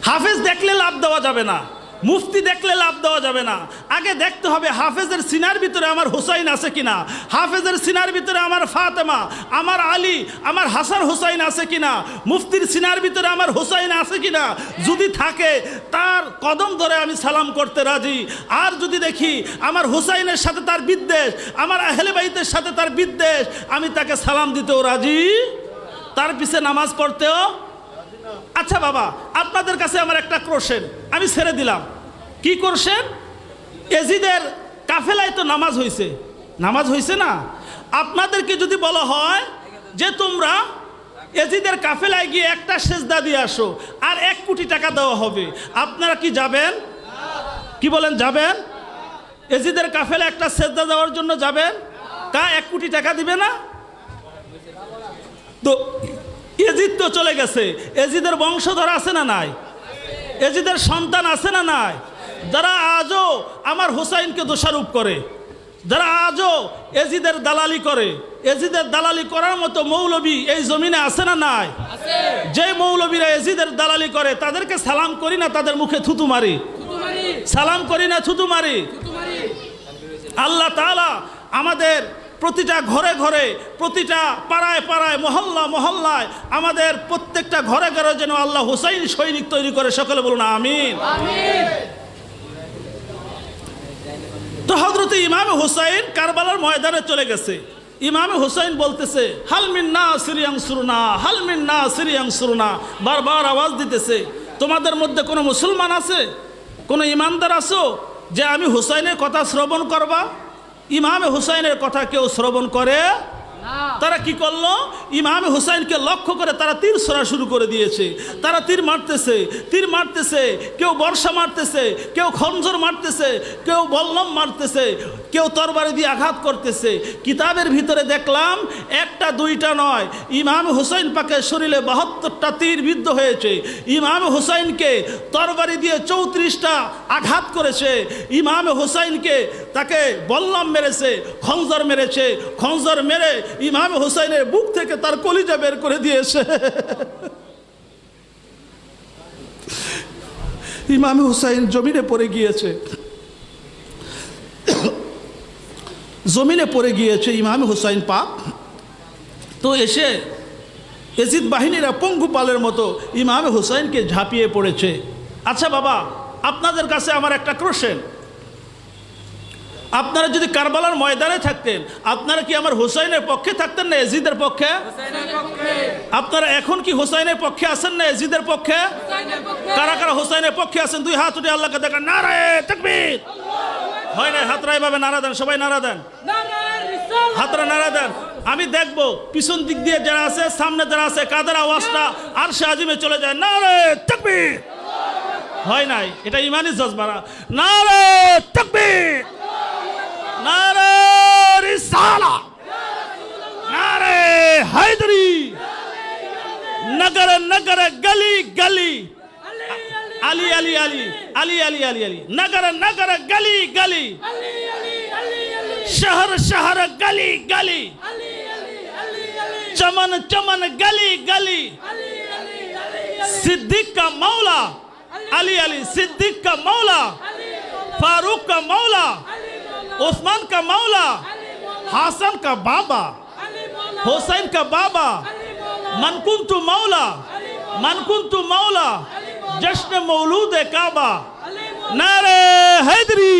A: হাফেজ দেখলে লাভ দেওয়া যাবে না, মুফতি দেখলে লাভ দেওয়া যাবে না। আগে দেখতে হবে হাফেজের সিনার ভিতরে আমার হুসাইন আছে কিনা, হাফেজের সিনার ভিতরে আমার ফাতেমা, আমার আলী, আমার হাসান হুসাইন আছে কিনা, মুফতির সিনার ভিতরে আমার হুসাইন আছে কিনা। যদি থাকে তার কদম ধরে আমি সালাম করতে রাজি। আর যদি দেখি আমার হুসাইনের সাথে তার বিদ্বেষ, আমার আহলে বাইতের সাথে তার বিদ্বেষ, আমি তাকে সালাম দিতেও রাজি, তার পিছে নামাজ পড়তেও। আচ্ছা বাবা, আপনাদের কাছে আমার একটা কোশ্চেন, আমি ছেড়ে দিলাম। কি কোশ্চেন? এজিদের কাফেলায় তো নামাজ হয়েছে, নামাজ হয়েছে না? আপনাদেরকে যদি বলা হয় যে তোমরা এজিদের কাফেলায় গিয়ে একটা সেজদা দিয়ে আসো আর 1 কোটি টাকা দেওয়া হবে, আপনারা কি যাবেন? কি বলেন, যাবেন? এজিদের কাফেলায় একটা সেজদা দেওয়ার জন্য যাবেন? 1 কোটি টাকা দিবে না? তো এজিদ তো চলে গেছে, এজিদের বংশধর আছে না নাই? এজিদের সন্তান আছে না নাই? যারা আজও আমার হুসাইনকে দোষারোপ করে, যারা আজও এজিদের দালালি করে, এজিদের দালালি করার মতো মৌলবী এই জমিনে আছে না নাই? যে মৌলবীরা এজিদের দালালি করে তাদেরকে সালাম করি না, তাদের মুখে থুতু মারি? সালাম করি না, থুতু মারি? আল্লাহ তাআলা আমাদের প্রতিটা ঘরে ঘরে, প্রতিটা পাড়ায় পাড়ায়, মহল্লা মহল্লায়, আমাদের প্রত্যেকটা ঘরে ঘরে যেন আল্লাহ হুসাইন সৈনিক তৈরি করে। সকলে বলুন আমিন। তো হযরত ইমাম হুসাইন কারবালার ময়দানে চলে গেছে। ইমাম হুসাইন বলতেছে হাল মিন নাসির ইয়ানসুরনা, হাল মিন নাসির ইয়ানসুরনা, বারবার আওয়াজ দিতেছে। তোমাদের মধ্যে কোনো মুসলমান আছে, কোনো ইমানদার আছো যে আমি হুসাইনের কথা শ্রবণ করবা? ইমাম হুসাইনের কথা কেউ শ্রবণ করে? তারা কি করলো? ইমাম হুসাইনকে লক্ষ্য করে তারা তীর ছোড়া শুরু করে দিয়েছে। তারা তীর মারতেছে, তীর মারতেছে, কেউ বর্ষা মারতেছে, কেউ খঞ্জর মারতেছে, কেউ বল্লম মারতেছে, কেউ তরবারি দিয়ে আঘাত করতেছে। কিতাবের ভিতরে দেখলাম একটা দুইটা নয়, ইমাম হুসাইন পাকের শরীরে 72টা তীর বিদ্ধ হয়েছে। ইমাম হুসাইনকে তরবারি দিয়ে 34টা আঘাত করেছে। ইমাম হুসাইনকে তাকে বল্লম মেরেছে, খঞ্জর মেরেছে, খঞ্জর মেরে ইমাম হুসাইনের বুক থেকে তার কলিজা বের করে দিয়েছে। ইমাম হুসাইন জমিনে পড়ে গিয়েছে, জমিনে পড়ে গিয়েছে ইমাম হুসাইন পাক। তো এসে এজিদ বাহিনীরা পঙ্গুপালের মতো ইমাম হুসাইনকে ঝাঁপিয়ে পড়েছে। আচ্ছা বাবা, আপনাদের কাছে আমার একটা কোশ্চেন, আপনারা যদি কারবালার ময়দানে থাকতেন, আপনারা কি আমার হুসাইনের পক্ষে থাকতেন না এজিদের পক্ষে? আপনারা এখন কি হুসাইনের পক্ষে আছেন না এজিদের পক্ষে? কারা কারা হুসাইনের পক্ষে আছেন? 2 হাত উঠে আল্লাহকে দেখান, নারায়ে তাকবীর। হয় না? হাতরা এভাবে নারা দেন, সবাই নারা দেন, হাতরা নারা দেন। আমি দেখব পিছন দিক দিয়ে যারা আছে, সামনে যারা আছে, কাদের আওয়াজটা আরশে আজিমে চলে যায়, নারায়ে তাকবীর। হয় নাই? এটা ইমানি জজবারা। নারায়ে তাকবীর, নারে রিসালা, নারে হায়দরি, নগর নগর গলি গলি, আলী আলী আলী আলী আলী আলী আলী, নগর নগর গলি গলি, শহর শহর গলি গলি, चमन चमन गली गली, सिद्दीक का मौला अली अली, सिद्दीक का मौला, फारूक का मौला, उस्मान का मौला, हसन का बाबा, हुसैन का बाबा, मनकुंतु मौला, मनकुंतु मौला, जश्न मौलूद काबा, नारे हैदरी।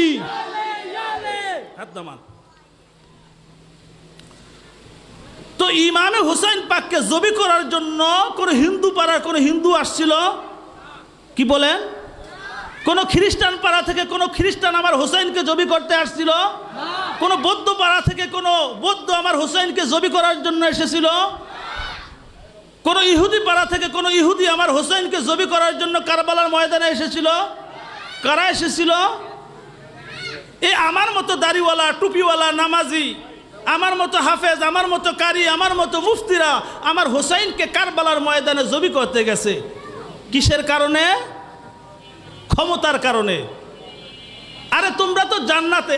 A: তো তো ইমামে হুসাইন পাককে জবি করার জন্য কোনো হিন্দু পাড়ার কোনো হিন্দু আসছিল? কি বলেন? কোন খ্রিস্টান পাড়া থেকে কোনো খ্রিস্টান আমার হুসাইনকে জবি করতে আসছিল? কোন বৌদ্ধ পাড়া থেকে কোনো বৌদ্ধ আমার হুসাইনকে জবি করার জন্য এসেছিল? কোন ইহুদি পাড়া থেকে কোনো ইহুদি আমার হুসাইনকে জবি করার জন্য কারবালার ময়দানে এসেছিল? কারা এসেছিল? এই আমার মতো দাড়িওয়ালা, টুপিওয়ালা, নামাজি, আমার মতো হাফেজ, আমার মতো কারি, আমার মতো মুফতিরা আমার হুসাইনকে কারবালার ময়দানে জবি করতে গেছে। কিসের কারণে? ক্ষমতার কারণে। আরে তোমরা তো জান্নাতে,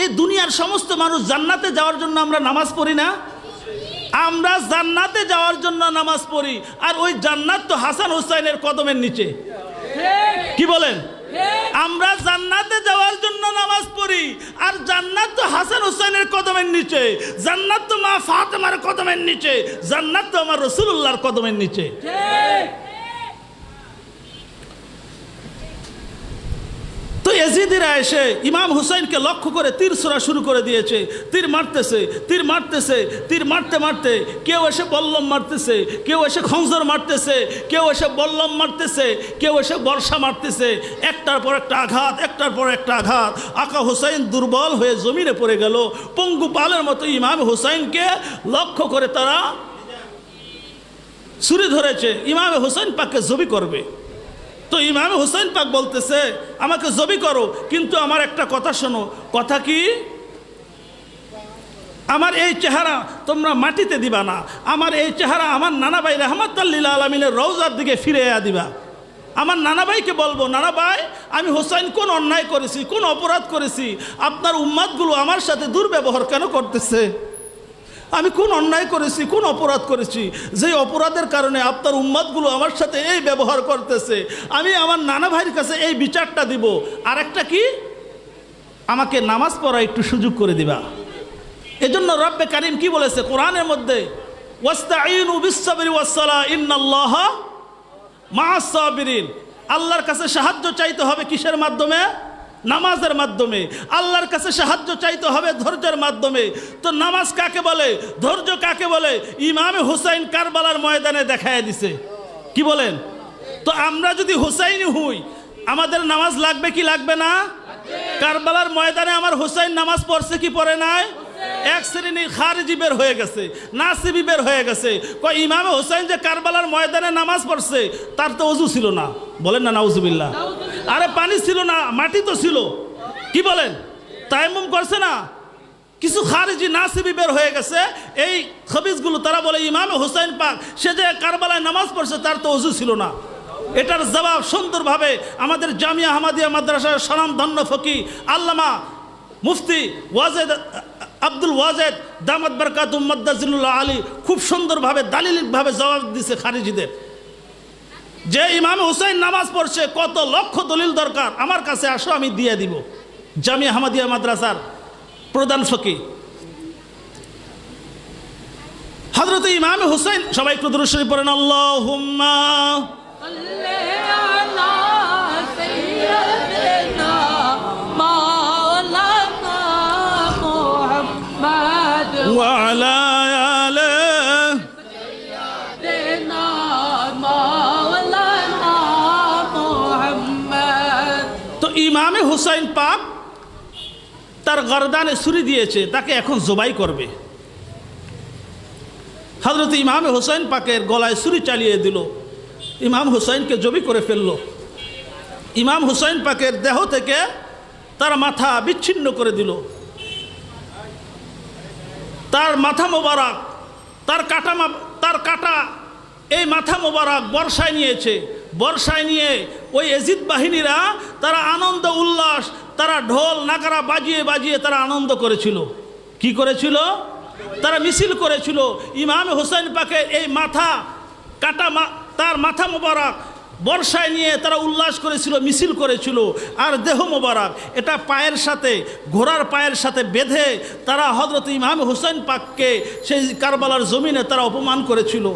A: এই দুনিয়ার সমস্ত মানুষ জান্নাতে যাওয়ার জন্য আমরা নামাজ পড়ি না? আমরা জান্নাতে যাওয়ার জন্য নামাজ পড়ি, আর ওই জান্নাত তো হাসান হুসাইনের কদমের নিচে। কি বলেন? আমরা জান্নাতে যাওয়ার জন্য নামাজ পড়ি, আর জান্নাত তো হাসান হুসাইনের কদমের নিচে, জান্নাত তো মা ফাতেমার কদমের নিচে, জান্নাত তো আমার রাসূলুল্লাহর কদমের নিচে। তো এজিদিরা এসে ইমাম হুসাইনকে লক্ষ্য করে তীর ছোড়া শুরু করে দিয়েছে। তীর মারতেছে, তীর মারতেছে, তীর মারতে মারতে কেউ এসে বল্লম মারতেছে, কেউ এসে খঞ্জর মারতেছে, কেউ এসে বল্লম মারতেছে, কেউ এসে বর্ষা মারতেছে। একটার পর একটা আঘাত, একটার পর একটা আঘাত। আকা হুসাইন দুর্বল হয়ে জমিনে পড়ে গেল। পঙ্গু পালের মতো ইমাম হুসাইনকে লক্ষ্য করে তারা ছুরি ধরেছে, ইমাম হুসাইন পাককে জবি করবে। তো ইমাম হুসাইন পাক বলতেছে, আমাকে জবি করো, কিন্তু আমার একটা কথা শোনো। কথা কি? আমার এই চেহারা তোমরা মাটিতে দিবা না, আমার এই চেহারা আমার নানা ভাই রাহমাতুল লিল আলামিনের রওজার দিকে ফিরে দিবা। আমার নানা ভাইকে বলবো, নানা ভাই আমি হুসাইন কোন অন্যায় করেছি, কোন অপরাধ করেছি, আপনার উম্মাদগুলো আমার সাথে দুর্ব্যবহার কেন করতেছে? আমি কোন অন্যায় করেছি, কোন অপরাধ করেছি, যে অপরাধের কারণে আপনার উম্মাদগুলো আমার সাথে এই ব্যবহার করতেছে? আমি আমার নানা ভাইয়ের কাছে এই বিচারটা দিব। আর একটা কি? আমাকে নামাজ পড়া একটু সুযোগ করে দিবা। এজন্য রব্বে কারীম কি বলেছে কোরআনের মধ্যে? ওয়াস্তাঈনু বিস-সাবরি ওয়াস-সালাহ ইন্নাল্লাহা মা'আস সাবিরিন। আল্লাহর কাছে সাহায্য চাইতে হবে কিসের মাধ্যমে? নামাজের মাধ্যমে। আল্লাহর কাছে সাহায্য চাইতে হবে ধৈর্যের মাধ্যমে। তো নামাজ কাকে বলে, ধৈর্য কাকে বলে, ইমামে হুসাইন কারবালার ময়দানে দেখায় দিছে। কি বলেন? তো আমরা যদি হুসাইনি হই, আমাদের নামাজ লাগবে কি লাগবে না? কারবালার ময়দানে আমার হুসাইন নামাজ পড়ছে কি পড়ে নাই? এক শ্রেণীর খারিজি বের হয়ে গেছে, নাসিবি বের হয়ে গেছে। ইমামে হুসাইন যে কারবালার ময়দানে নামাজ পড়ছে তার তো ওযু ছিল না। বলেন না নাউজুবিল্লাহ। আরে পানি ছিল না, মাটি তো ছিল। কি বলেন? তায়াম্মুম করছে না। কিছু খারিজি নাসিবি বের হয়ে গেছে, এই খবিজগুলো তারা বলে ইমামে হুসাইন পাক সে যে কারবালায় নামাজ পড়ছে তার তো ওযু ছিল না। এটার জবাব সুন্দরভাবে আমাদের জামিয়া আহমদিয়া মাদ্রাসার স্বনামধন্য ফকি আল্লামা মুফতি ওয়াজেদ আব্দুল ওয়াজেদ দামাত বারকাতুহু মাদ্দাজিল্লাহ আলী খুব সুন্দরভাবে দালিলিকভাবে জবাব দিছে খারিজিদের। যে ইমাম হুসাইন নামাজ পড়ছে কত লক্ষ দলিল দরকার, আমার কাছে আসো আমি দিয়ে দিব। জামিয়া আহমদিয়া মাদ্রাসার প্রধান ফকি হযরত ইমাম হুসাইন, সবাই একটু দুরূদ শরীফ পড়েন। আল্লাহুম্মা وعلى آله
B: سيدنا مولانا محمد।
A: তো ইমামে হুসাইন পাক তার গর্দানে ছুরি দিয়েছে, তাকে এখন জবাই করবে। হযরত ইমামে হুসাইন পাকের গলায় ছুরি চালিয়ে দিল, ইমাম হুসাইনকে জবি করে ফেলল। ইমাম হুসাইন পাকের দেহ থেকে তার মাথা বিচ্ছিন্ন করে দিল। তার মাথা মোবারক, তার কাটা এই মাথা মোবারক বর্ষায় নিয়েছে। বর্ষায় নিয়ে ওই এজিদ বাহিনীরা তারা আনন্দ উল্লাস, তারা ঢোল নাগারা বাজিয়ে বাজিয়ে তারা আনন্দ করেছিল। কি করেছিল? তারা মিছিল করেছিল। ইমাম হুসাইন পাকের এই মাথা কাটা, তার মাথা মোবারক বর্ষায় নিয়ে তারা উল্লাস করেছিল, মিছিল করেছিল। আর দেহ মোবারক এটা পায়ের সাথে, ঘোড়ার পায়ের সাথে বেঁধে তারা হযরত ইমাম হুসাইন পাককে সেই কারবালার জমিনে তারা অপমান করেছিল।